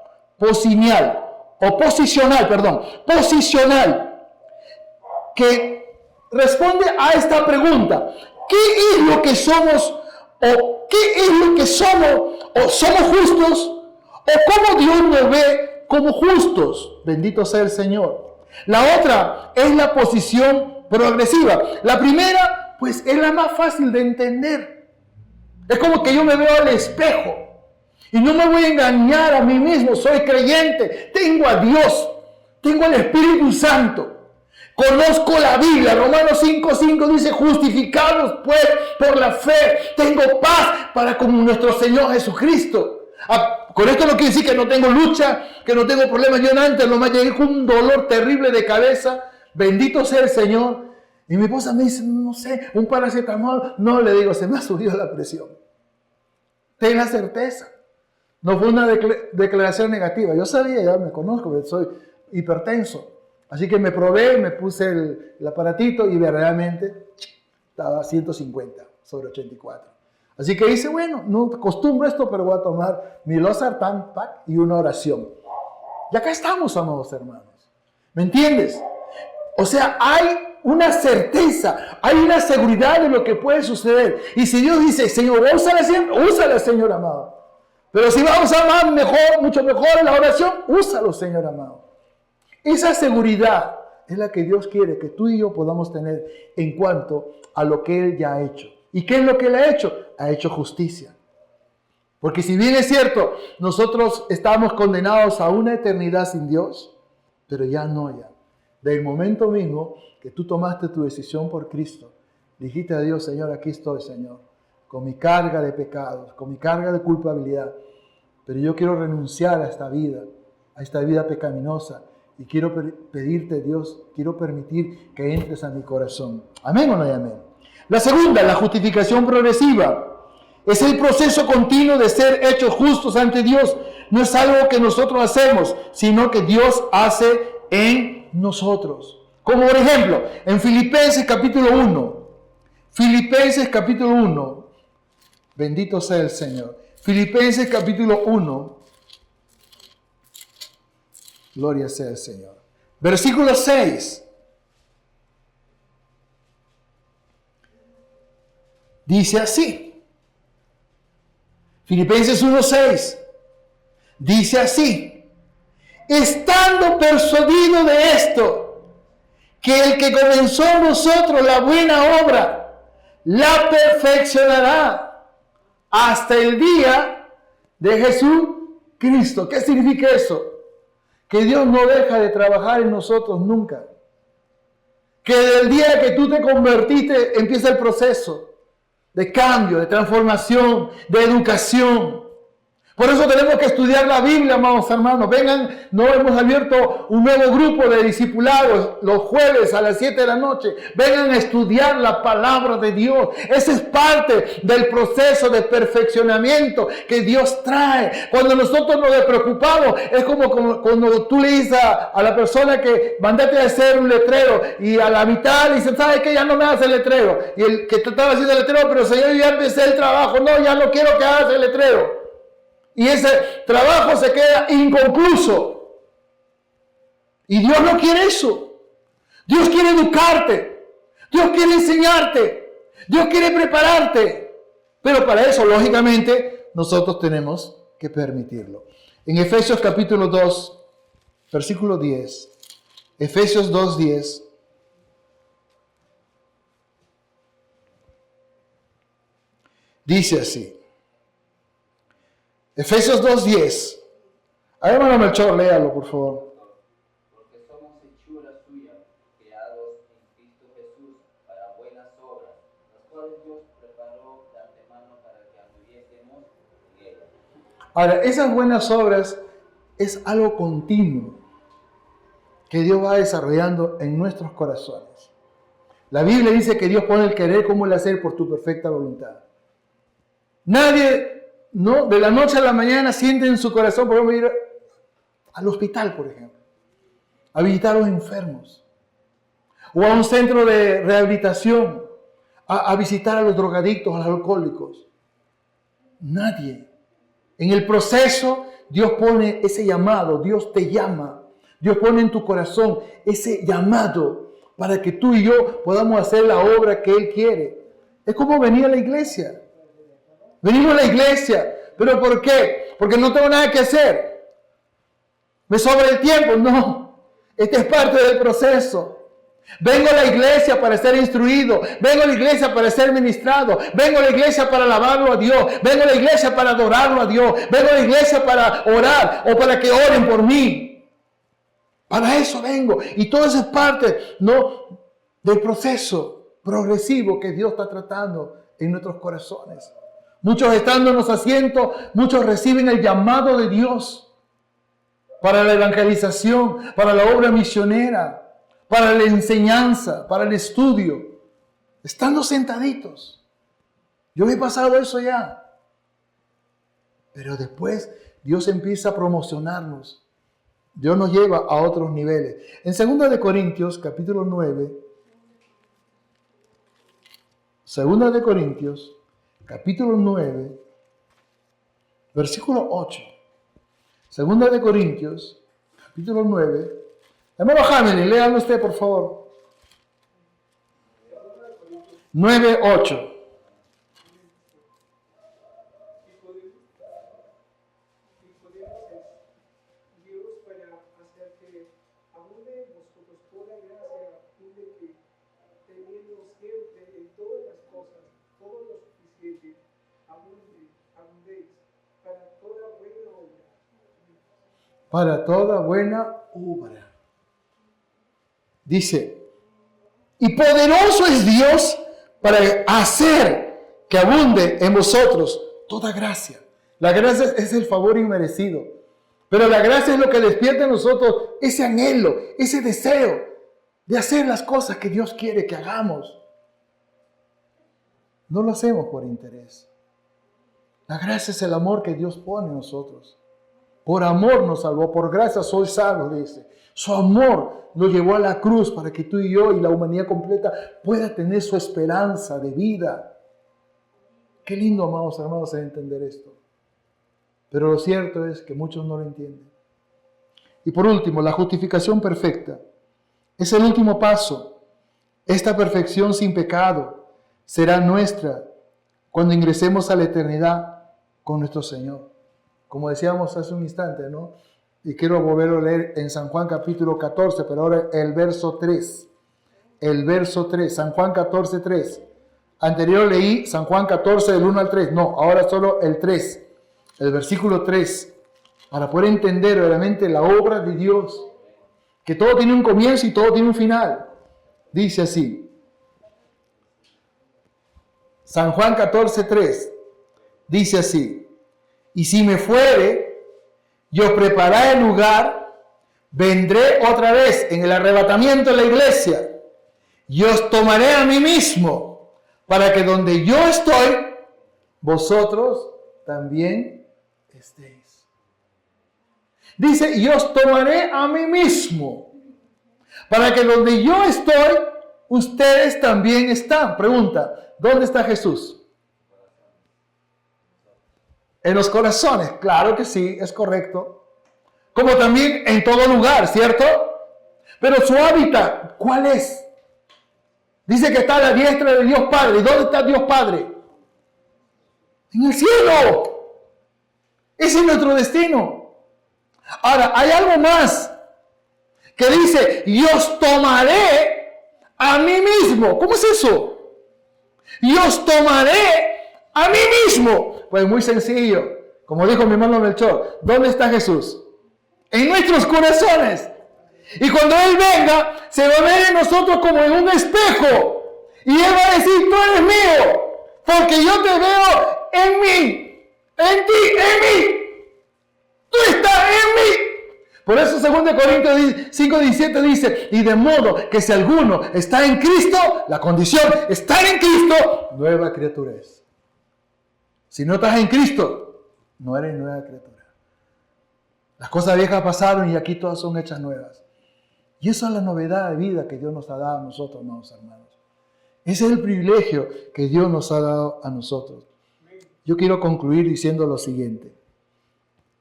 que responde a esta pregunta: ¿qué es lo que somos? ¿O qué es lo que somos? ¿O somos justos? ¿O cómo Dios nos ve como justos? Bendito sea el Señor. La otra es la posición progresiva. La primera, pues, es la más fácil de entender. Es como que yo me veo al espejo y no me voy a engañar a mí mismo. Soy creyente, tengo a Dios, tengo al Espíritu Santo. Conozco la Biblia. Romanos 5:5 dice: justificados pues por la fe, tengo paz para con nuestro Señor Jesucristo. Con esto no quiere decir que no tengo lucha, que no tengo problemas. Yo antes nomás llegué con un dolor terrible de cabeza. Bendito sea el Señor. Y mi esposa me dice: no sé, un paracetamol. No, le digo, se me ha subido la presión. Ten la certeza. No fue una declaración negativa. Yo sabía, ya me conozco, que soy hipertenso. Así que me probé, me puse el aparatito y verdaderamente estaba 150/84. Así que dice: bueno, no acostumbro esto, pero voy a tomar mi losartán y una oración. Y acá estamos, amados hermanos. ¿Me entiendes? O sea, hay una certeza, hay una seguridad de lo que puede suceder. Y si Dios dice: Señor, úsala, Señor amado. Pero si vamos a amar mejor, mucho mejor la oración, úsalo, Señor amado. Esa seguridad es la que Dios quiere que tú y yo podamos tener en cuanto a lo que Él ya ha hecho. ¿Y qué es lo que Él ha hecho? Ha hecho justicia. Porque si bien es cierto, nosotros estamos condenados a una eternidad sin Dios, pero ya no ya. Del momento mismo que tú tomaste tu decisión por Cristo, dijiste a Dios: Señor, aquí estoy, Señor, con mi carga de pecados, con mi carga de culpabilidad, pero yo quiero renunciar a esta vida pecaminosa. Y quiero pedirte, Dios, quiero permitir que entres a mi corazón. ¿Amén o no hay amén? La segunda, la justificación progresiva. Es el proceso continuo de ser hechos justos ante Dios. No es algo que nosotros hacemos, sino que Dios hace en nosotros. Como por ejemplo, en Filipenses capítulo 1. Filipenses capítulo 1. Bendito sea el Señor. Filipenses capítulo 1. Gloria sea el Señor. Versículo 6. Dice así. Filipenses 1:6. Dice así: estando persuadido de esto, que el que comenzó en nosotros la buena obra, la perfeccionará hasta el día de Jesucristo. ¿Qué significa eso? Que Dios no deja de trabajar en nosotros nunca. Que del día que tú te convertiste empieza el proceso de cambio, de transformación, de educación. Por eso tenemos que estudiar la Biblia, amados hermanos. Vengan, no hemos abierto un nuevo grupo de discipulados los jueves a las 7 de la noche. Vengan a estudiar la palabra de Dios. Ese es parte del proceso de perfeccionamiento que Dios trae. Cuando nosotros nos preocupamos, es como cuando tú le dices a la persona que mandaste a hacer un letrero y a la mitad le dice: ¿sabes qué? Ya no me hagas el letrero. Y el que te estaba haciendo el letrero: pero Señor, yo ya empecé el trabajo. No, ya no quiero que hagas el letrero. Y ese trabajo se queda inconcluso. Y Dios no quiere eso. Dios quiere educarte. Dios quiere enseñarte. Dios quiere prepararte. Pero para eso, lógicamente, nosotros tenemos que permitirlo. En Efesios capítulo 2, versículo 10. Efesios 2:10. Dice así. Efesios 2:10. A ver, hermano Melchor, léalo, por favor. Porque somos hechura suya, creados en Cristo Jesús para buenas obras, las cuales Dios preparó de antemano para que anduviésemos en ellas. Ahora, esas buenas obras es algo continuo. que Dios va desarrollando en nuestros corazones. La Biblia dice que Dios pone el querer como el hacer por tu perfecta voluntad. Nadie, ¿no?, de la noche a la mañana siente en su corazón, por ejemplo, ir al hospital, por ejemplo, a visitar a los enfermos, o a un centro de rehabilitación, a visitar a los drogadictos, a los alcohólicos. Nadie. En el proceso, Dios pone ese llamado, Dios te llama, Dios pone en tu corazón ese llamado para que tú y yo podamos hacer la obra que Él quiere. Es como venir a la iglesia. Venimos a la iglesia, ¿pero por qué? Porque no tengo nada que hacer. ¿Me sobra el tiempo? No. Este es parte del proceso. Vengo a la iglesia para ser instruido. Vengo a la iglesia para ser ministrado. Vengo a la iglesia para alabarlo a Dios. Vengo a la iglesia para adorarlo a Dios. Vengo a la iglesia para orar o para que oren por mí. Para eso vengo. Y todo eso es parte, ¿no?, del proceso progresivo que Dios está tratando en nuestros corazones. Muchos estando en los asientos, muchos reciben el llamado de Dios para la evangelización, para la obra misionera, para la enseñanza, para el estudio, estando sentaditos. Yo he pasado eso ya. Pero después Dios empieza a promocionarnos. Dios nos lleva a otros niveles. En 2 de Corintios, capítulo 9, 2 de Corintios, capítulo 9, versículo 8. 2 de Corintios, capítulo 9. Hermano Hamilton, léanlo usted, por favor. 9:8. Para toda buena obra. Dice, y poderoso es Dios para hacer que abunde en vosotros toda gracia. La gracia es el favor inmerecido, pero la gracia es lo que despierta en nosotros ese anhelo, ese deseo de hacer las cosas que Dios quiere que hagamos. No lo hacemos por interés. La gracia es el amor que Dios pone en nosotros. Por amor nos salvó, por gracia soy salvo, dice. Su amor nos llevó a la cruz para que tú y yo y la humanidad completa pueda tener su esperanza de vida. Qué lindo, amados hermanos, entender esto. Pero lo cierto es que muchos no lo entienden. Y por último, la justificación perfecta. Es el último paso. Esta perfección sin pecado será nuestra cuando ingresemos a la eternidad con nuestro Señor. Como decíamos hace un instante, ¿no? Y quiero volverlo a leer en San Juan capítulo 14, pero ahora el verso 3. El verso 3, San Juan 14, 3. Anterior leí San Juan 14 del 1 al 3. No, ahora solo el 3. El versículo 3. Para poder entender realmente la obra de Dios. Que todo tiene un comienzo y todo tiene un final. Dice así. San Juan 14, 3. Dice así. Y si me fuere, y os prepararé el lugar, vendré otra vez en el arrebatamiento de la iglesia, y os tomaré a mí mismo, para que donde yo estoy, vosotros también estéis. Dice, y os tomaré a mí mismo, para que donde yo estoy, ustedes también están. Pregunta, ¿dónde está Jesús? En los corazones, claro que sí, es correcto. Como también en todo lugar, ¿cierto? Pero su hábitat, ¿cuál es? Dice que está a la diestra de Dios Padre. ¿Y dónde está Dios Padre? En el cielo. Ese es nuestro destino. Ahora, hay algo más que dice, y os tomaré a mí mismo. ¿Cómo es eso? Y os tomaré a mí mismo. Pues muy sencillo. Como dijo mi hermano Melchor, ¿dónde está Jesús? En nuestros corazones. Y cuando Él venga, se va a ver en nosotros como en un espejo. Y Él va a decir, tú eres mío, porque yo te veo en mí, en ti, en mí. Tú estás en mí. Por eso 2 Corintios 5:17 dice, y de modo que si alguno está en Cristo, la condición, estar en Cristo, nueva criatura es. Si no estás en Cristo, no eres nueva criatura. Las cosas viejas pasaron y aquí todas son hechas nuevas. Y esa es la novedad de vida que Dios nos ha dado a nosotros, amados hermanos. Ese es el privilegio que Dios nos ha dado a nosotros. Yo quiero concluir diciendo lo siguiente.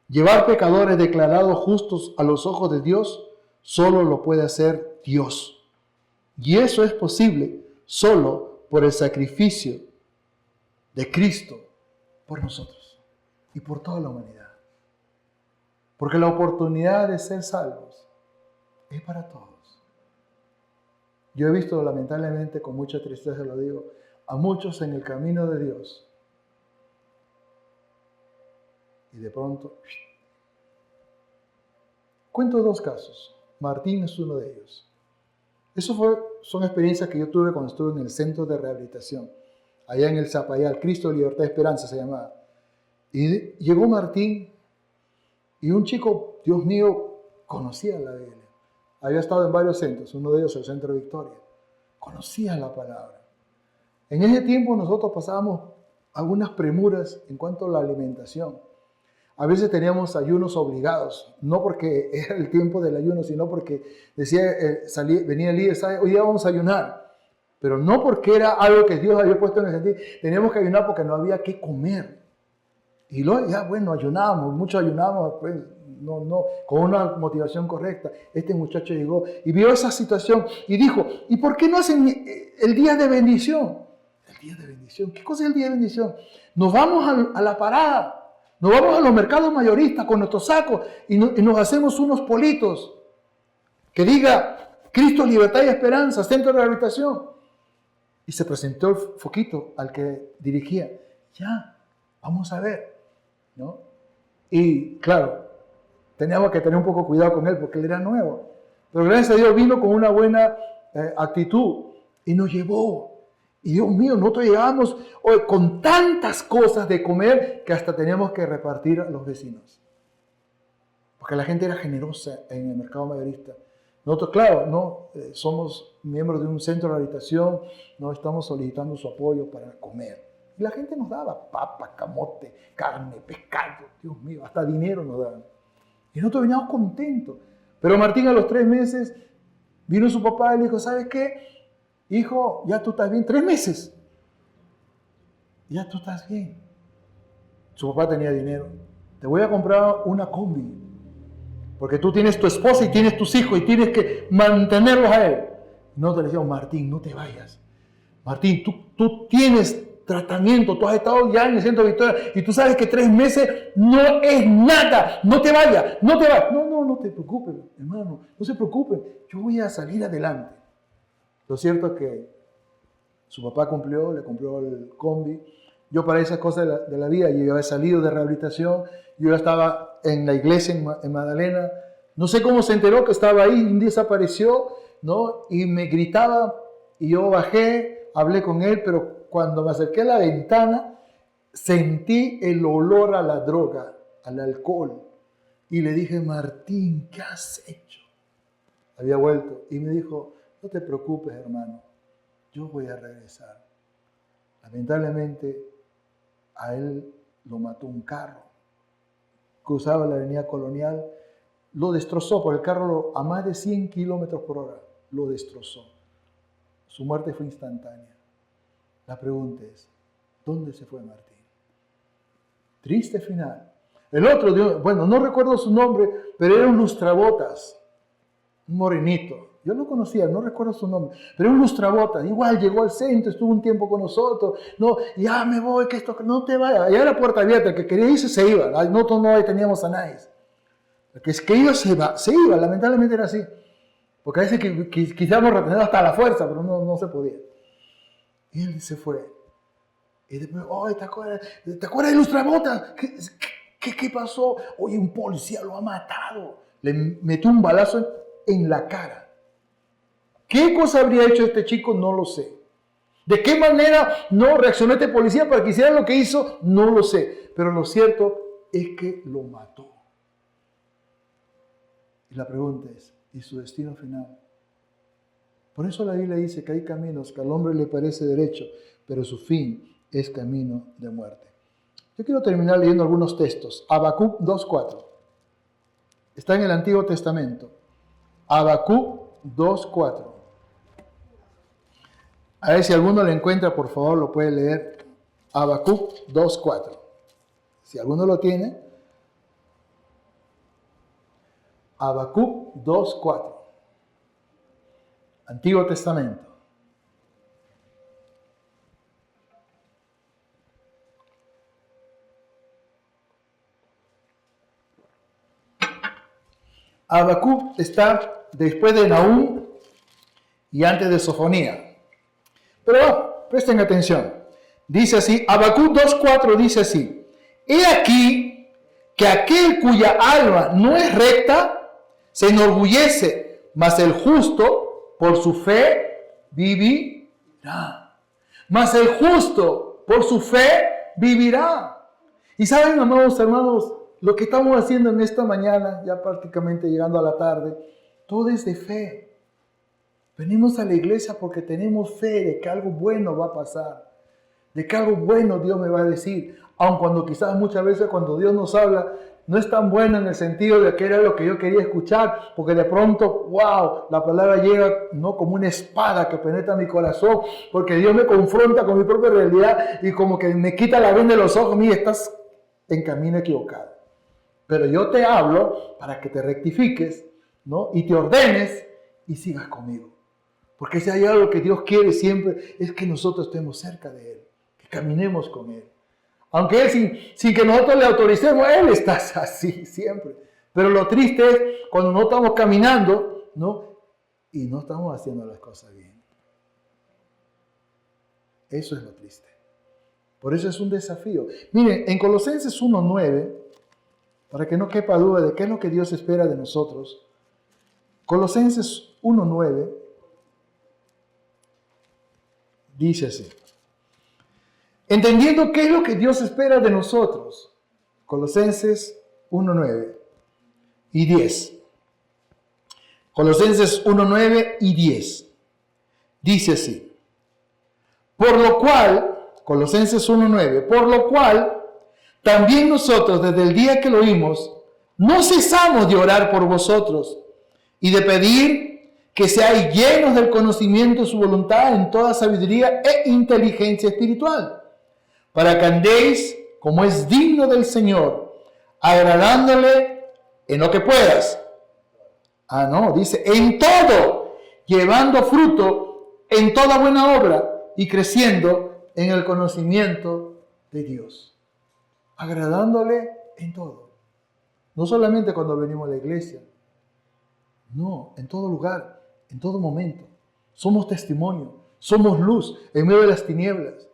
Llevar pecadores declarados justos a los ojos de Dios, solo lo puede hacer Dios. Y eso es posible solo por el sacrificio de Cristo por nosotros y por toda la humanidad. Porque la oportunidad de ser salvos es para todos. Yo he visto, lamentablemente, con mucha tristeza lo digo, a muchos en el camino de Dios. Y de pronto, cuento 2 casos. Martín es uno de ellos. Son experiencias que yo tuve cuando estuve en el centro de rehabilitación, allá en el Zapayal, Cristo, Libertad, Esperanza se llamaba. Y llegó Martín y un chico, Dios mío, conocía la Biblia. Había estado en varios centros, uno de ellos el Centro Victoria. Conocía la palabra. En ese tiempo nosotros pasábamos algunas premuras en cuanto a la alimentación. A veces teníamos ayunos obligados, no porque era el tiempo del ayuno, sino porque decía, venía el líder, ¿sabe? Hoy día vamos a ayunar. Pero no porque era algo que Dios había puesto en el sentido. Teníamos que ayunar porque no había qué comer. Y luego ya, bueno, ayunábamos, muchos ayunábamos, pues, no, con una motivación correcta. Este muchacho llegó y vio esa situación y dijo, ¿y por qué no hacen el día de bendición? El día de bendición, ¿qué cosa es el día de bendición? Nos vamos a la parada, nos vamos a los mercados mayoristas con nuestros sacos y nos hacemos unos politos que diga Cristo, Libertad y Esperanza, Centro de Rehabilitación. Y se presentó el foquito al que dirigía. Ya, vamos a ver, ¿no? Y claro, teníamos que tener un poco cuidado con él porque él era nuevo. Pero gracias a Dios vino con una buena actitud y nos llevó. Y Dios mío, nosotros llegábamos hoy con tantas cosas de comer que hasta teníamos que repartir a los vecinos. Porque la gente era generosa en el mercado mayorista. Nosotros, claro, no somos miembros de un centro de rehabilitación, no estamos solicitando su apoyo para comer. Y la gente nos daba papa, camote, carne, pescado, Dios mío, hasta dinero nos daban. Y nosotros veníamos contentos. Pero Martín a los 3 meses vino su papá y le dijo, ¿sabes qué? Hijo, ya tú estás bien. 3 meses. Ya tú estás bien. Su papá tenía dinero. Te voy a comprar una combi. Porque tú tienes tu esposa y tienes tus hijos y tienes que mantenerlos a él. No te decíamos, Martín, no te vayas. Martín, tú tienes tratamiento, tú has estado ya en el Centro Victoria y tú sabes que 3 meses no es nada. No te vayas, no te vayas. No te preocupes, hermano, no se preocupen. Yo voy a salir adelante. Lo cierto es que su papá le compró el combi. Yo para esas cosas de la vida, yo había salido de rehabilitación, yo ya estaba en la iglesia en Magdalena. No sé cómo se enteró que estaba ahí, un día desapareció, ¿no? Y me gritaba y yo bajé, hablé con él, pero cuando me acerqué a la ventana, sentí el olor a la droga, al alcohol. Y le dije, Martín, ¿qué has hecho? Había vuelto y me dijo, no te preocupes, hermano, yo voy a regresar. Lamentablemente, a él lo mató un carro. Cruzaba la avenida Colonial, lo destrozó, porque el carro a más de 100 kilómetros por hora lo destrozó. Su muerte fue instantánea. La pregunta es, ¿dónde se fue Martín? Triste final. El otro, bueno, no recuerdo su nombre, pero era un lustrabotas, un morenito. Yo lo conocía, no recuerdo su nombre, pero un lustrabotas. Igual llegó al centro, estuvo un tiempo con nosotros. No, ya me voy, que esto, no te vayas. Allá era puerta abierta, el que quería irse se iba. Nosotros no teníamos a nadie. El que iba se iba, lamentablemente era así. Porque a veces quisiéramos retener hasta la fuerza, pero no se podía. Y él se fue. Y después, oye, ¿te acuerdas del lustrabotas? ¿Qué pasó? Oye, un policía lo ha matado. Le metió un balazo en la cara. ¿Qué cosa habría hecho este chico? No lo sé. ¿De qué manera no reaccionó este policía para que hiciera lo que hizo? No lo sé. Pero lo cierto es que lo mató. Y la pregunta es, ¿y su destino final? Por eso la Biblia dice que hay caminos que al hombre le parece derecho, pero su fin es camino de muerte. Yo quiero terminar leyendo algunos textos. Habacuc 2:4. Está en el Antiguo Testamento. Habacuc 2:4. A ver si alguno lo encuentra, por favor, lo puede leer. Habacuc 2:4. Si alguno lo tiene. Habacuc 2:4. Antiguo Testamento. Habacuc está después de Nahum y antes de Sofonía. Pero presten atención. Dice así, Habacuc 2:4 dice así: He aquí que aquel cuya alma no es recta se enorgullece, mas el justo por su fe vivirá. Mas el justo por su fe vivirá. Y saben, amados hermanos, lo que estamos haciendo en esta mañana, ya prácticamente llegando a la tarde, todo es de fe. Venimos a la iglesia porque tenemos fe de que algo bueno va a pasar, de que algo bueno Dios me va a decir, aun cuando quizás muchas veces cuando Dios nos habla, no es tan bueno en el sentido de que era lo que yo quería escuchar, porque de pronto, wow, la palabra llega no como una espada que penetra mi corazón, porque Dios me confronta con mi propia realidad y como que me quita la venda de los ojos. Mira, estás en camino equivocado. Pero yo te hablo para que te rectifiques, ¿no? Y te ordenes y sigas conmigo. Porque si hay algo que Dios quiere siempre es que nosotros estemos cerca de Él, que caminemos con Él. Aunque Él, sin que nosotros le autoricemos, Él está así siempre. Pero lo triste es cuando no estamos caminando, ¿no? Y no estamos haciendo las cosas bien. Eso es lo triste. Por eso es un desafío. Miren, en Colosenses 1:9, para que no quepa duda de qué es lo que Dios espera de nosotros, Colosenses 1:9 dice así: entendiendo qué es lo que Dios espera de nosotros. Colosenses 1:9 y 10. Colosenses 1:9 y 10. Dice así: por lo cual, Colosenses 1:9, por lo cual, también nosotros desde el día que lo oímos, no cesamos de orar por vosotros y de pedir que seáis llenos del conocimiento de su voluntad en toda sabiduría e inteligencia espiritual, para que andéis como es digno del Señor, agradándole en lo que puedas. Dice, en todo, llevando fruto en toda buena obra y creciendo en el conocimiento de Dios. Agradándole en todo. No solamente cuando venimos a la iglesia. No, en todo lugar, en todo momento. Somos testimonio, somos luz en medio de las tinieblas.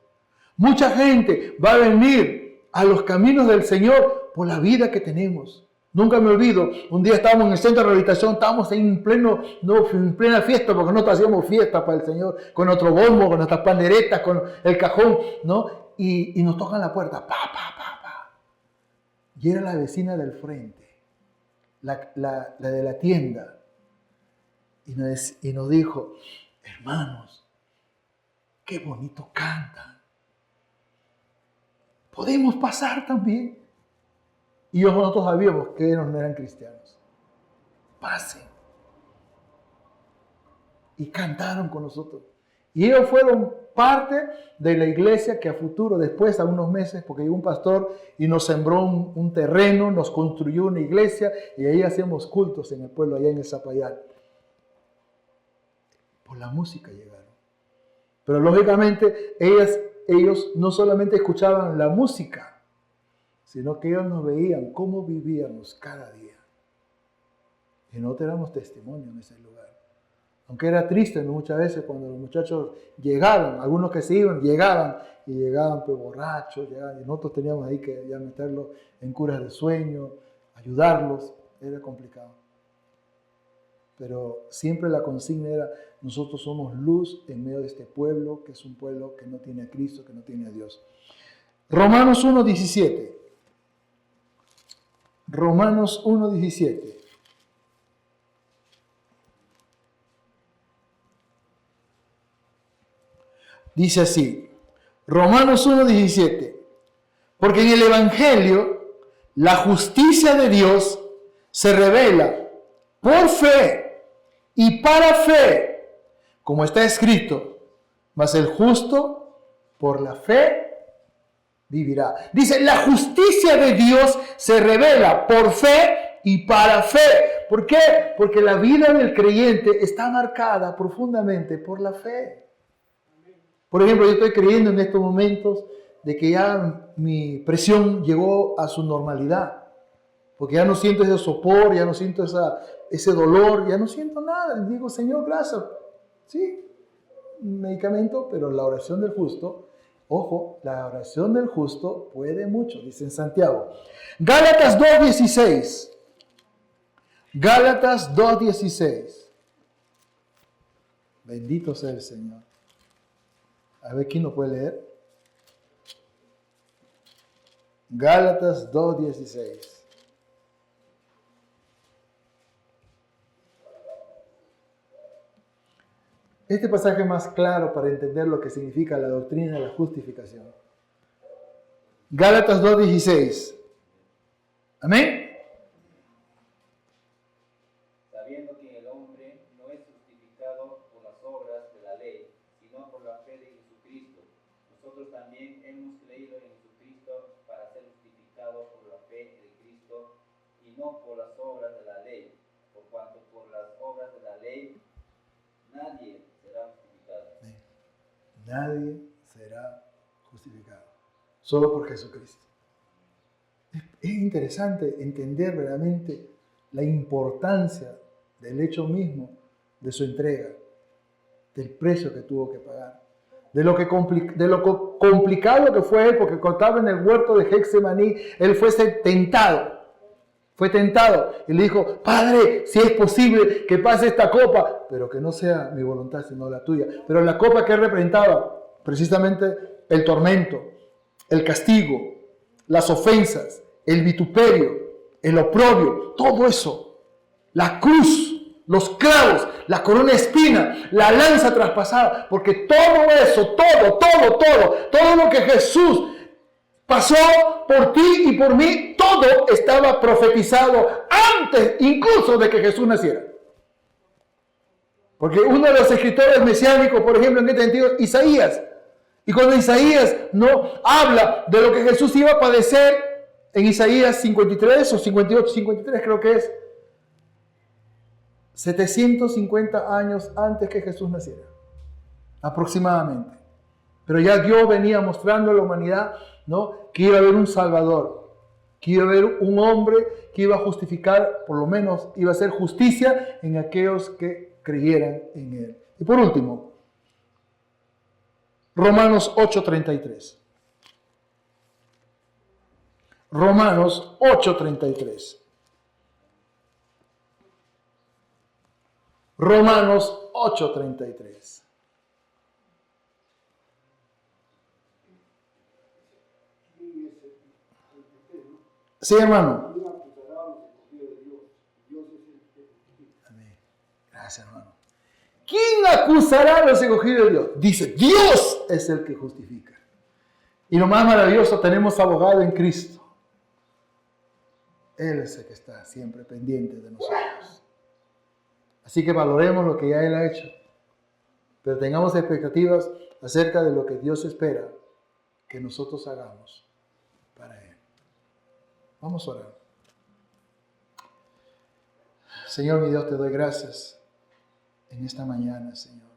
Mucha gente va a venir a los caminos del Señor por la vida que tenemos. Nunca me olvido, un día estábamos en el centro de rehabilitación, estábamos ahí en plena fiesta, porque nosotros hacíamos fiesta para el Señor, con nuestro bombo, con nuestras panderetas, con el cajón, ¿no? Y nos tocan la puerta, pa. Y era la vecina del frente, la de la tienda. Y nos dijo, hermanos, qué bonito cantan. ¿Podemos pasar también? Y nosotros sabíamos que ellos no eran cristianos. Pasen. Y cantaron con nosotros. Y ellos fueron parte de la iglesia que a futuro, después, a unos meses, porque llegó un pastor y nos sembró un terreno, nos construyó una iglesia y ahí hacíamos cultos en el pueblo, allá en el Zapayal. Por la música llegaron. Pero lógicamente ellos no solamente escuchaban la música, sino que ellos nos veían cómo vivíamos cada día. Y nosotros éramos testimonio en ese lugar. Aunque era triste muchas veces cuando los muchachos llegaban, algunos que se iban, llegaban pues borrachos, y nosotros teníamos ahí que ya meterlos en curas de sueño, ayudarlos, era complicado. Pero siempre la consigna era, nosotros somos luz en medio de este pueblo, que es un pueblo que no tiene a Cristo, que no tiene a Dios. Romanos 1:17. Romanos 1:17. Dice así, Romanos 1:17, porque en el Evangelio la justicia de Dios se revela por fe y para fe, como está escrito, mas el justo por la fe vivirá. Dice, la justicia de Dios se revela por fe y para fe. ¿Por qué? Porque la vida del creyente está marcada profundamente por la fe. Por ejemplo, yo estoy creyendo en estos momentos de que ya mi presión llegó a su normalidad. Porque ya no siento ese sopor, ya no siento ese dolor, ya no siento nada. Digo, Señor, gracias. Sí, un medicamento, pero la oración del justo, ojo, la oración del justo puede mucho, dice en Santiago. Gálatas 2:16. Gálatas 2:16. Bendito sea el Señor. A ver, ¿quién lo puede leer? Gálatas 2:16. Este pasaje es más claro para entender lo que significa la doctrina de la justificación. Gálatas 2:16. Amén. Sabiendo que el hombre no es justificado por las obras de la ley, sino por la fe de Jesucristo. Nosotros también hemos creído en Jesucristo para ser justificados por la fe de Cristo y no por las obras de la ley, por cuanto por las obras de la ley nadie será justificado. Nadie será justificado, solo por Jesucristo. Es interesante entender verdaderamente la importancia del hecho mismo de su entrega, del precio que tuvo que pagar, de lo complicado que fue él, porque cuando estaba en el huerto de Getsemaní, él fue tentado y le dijo, Padre, si es posible que pase esta copa, pero que no sea mi voluntad sino la tuya. Pero la copa que representaba precisamente el tormento, el castigo, las ofensas, el vituperio, el oprobio, todo eso, la cruz, los clavos, la corona de espina, la lanza traspasada, porque todo eso, todo lo que Jesús pasó por ti y por mí, todo estaba profetizado antes incluso de que Jesús naciera. Porque uno de los escritores mesiánicos, por ejemplo, en este sentido, Isaías. Y cuando Isaías no habla de lo que Jesús iba a padecer, en Isaías 53 o 58, 53 creo que es, 750 años antes que Jesús naciera, aproximadamente. Pero ya Dios venía mostrando a la humanidad, ¿no?, que iba a haber un Salvador, que iba a haber un hombre que iba a justificar, por lo menos iba a hacer justicia en aquellos que creyeran en Él. Y por último, Romanos 8:33. Romanos 8:33. Romanos 8:33. Sí, hermano. Amén. Gracias, hermano. ¿Quién acusará a los escogidos de Dios? Dice, Dios es el que justifica. Y lo más maravilloso, tenemos abogado en Cristo. Él es el que está siempre pendiente de nosotros. Así que valoremos lo que ya Él ha hecho. Pero tengamos expectativas acerca de lo que Dios espera que nosotros hagamos para Él. Vamos a orar. Señor, mi Dios, te doy gracias en esta mañana, Señor.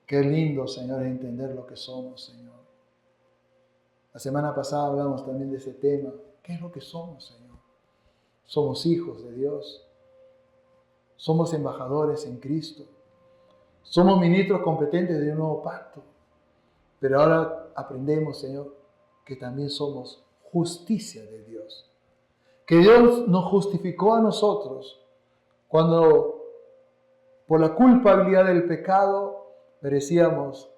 Qué lindo, Señor, entender lo que somos, Señor. La semana pasada hablamos también de ese tema. ¿Qué es lo que somos, Señor? Somos hijos de Dios. Somos embajadores en Cristo. Somos ministros competentes de un nuevo pacto. Pero ahora aprendemos, Señor, que también somos justicia de Dios. Que Dios nos justificó a nosotros cuando por la culpabilidad del pecado merecíamos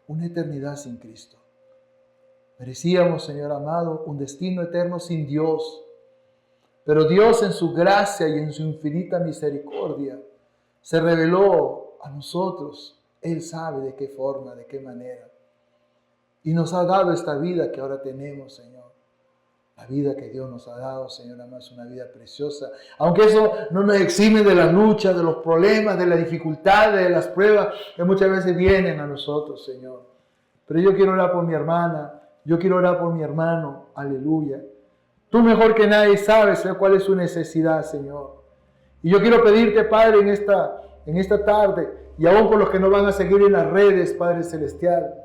una eternidad sin Cristo. Merecíamos, Señor amado, un destino eterno sin Dios. Pero Dios en su gracia y en su infinita misericordia se reveló a nosotros Él sabe de qué forma, de qué manera. Y nos ha dado esta vida que ahora tenemos, Señor. La vida que Dios nos ha dado, Señor, amado, es una vida preciosa. Aunque eso no nos exime de la lucha, de los problemas, de las dificultades, de las pruebas que muchas veces vienen a nosotros, Señor. Pero yo quiero orar por mi hermana, yo quiero orar por mi hermano, aleluya. Tú mejor que nadie sabes, Señor, cuál es su necesidad, Señor. Y yo quiero pedirte, Padre, en esta tarde, y aún por los que nos van a seguir en las redes, Padre Celestial,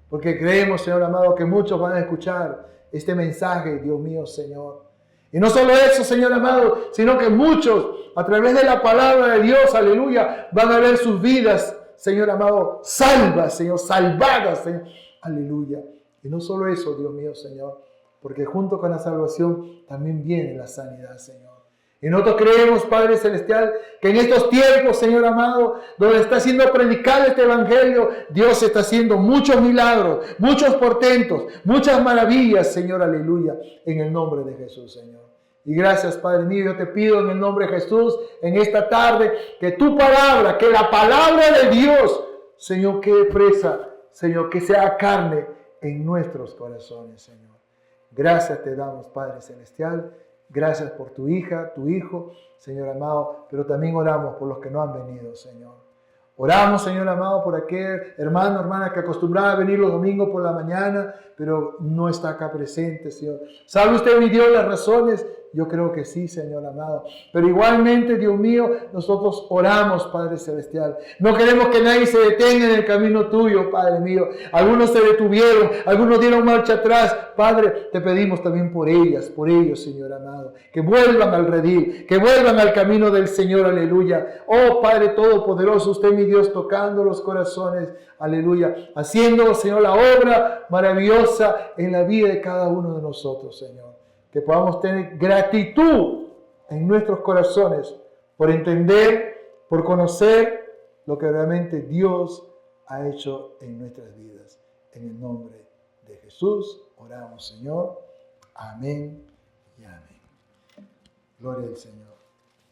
porque creemos, Señor amado, que muchos van a escuchar este mensaje, Dios mío, Señor. Y no solo eso, Señor amado, sino que muchos, a través de la palabra de Dios, aleluya, van a ver sus vidas, Señor amado, salvas, Señor, salvadas, Señor, aleluya. Y no solo eso, Dios mío, Señor, porque junto con la salvación también viene la sanidad, Señor. Y nosotros creemos, Padre Celestial, que en estos tiempos, Señor amado, donde está siendo predicado este evangelio, Dios está haciendo muchos milagros, muchos portentos, muchas maravillas, Señor, aleluya, en el nombre de Jesús, Señor. Y gracias, Padre mío, yo te pido en el nombre de Jesús, en esta tarde, que tu palabra, que la palabra de Dios, Señor, quede presa, Señor, que sea carne en nuestros corazones, Señor. Gracias te damos, Padre Celestial. Gracias por tu hija, tu hijo, Señor amado, pero también oramos por los que no han venido, Señor. Oramos, Señor amado, por aquel hermano, hermana que acostumbraba a venir los domingos por la mañana, pero no está acá presente, Señor. ¿Sabe usted, mi Dios, las razones? Yo creo que sí, Señor amado. Pero igualmente, Dios mío, nosotros oramos, Padre Celestial. No queremos que nadie se detenga en el camino tuyo, Padre mío. Algunos se detuvieron, algunos dieron marcha atrás. Padre, te pedimos también por ellas, por ellos, Señor amado. Que vuelvan al redil, que vuelvan al camino del Señor, aleluya. Oh, Padre Todopoderoso, usted, mi Dios, tocando los corazones, aleluya. Haciendo, Señor, la obra maravillosa en la vida de cada uno de nosotros, Señor. Que podamos tener gratitud en nuestros corazones por entender, por conocer lo que realmente Dios ha hecho en nuestras vidas. En el nombre de Jesús oramos, Señor. Amén y amén. Gloria al Señor.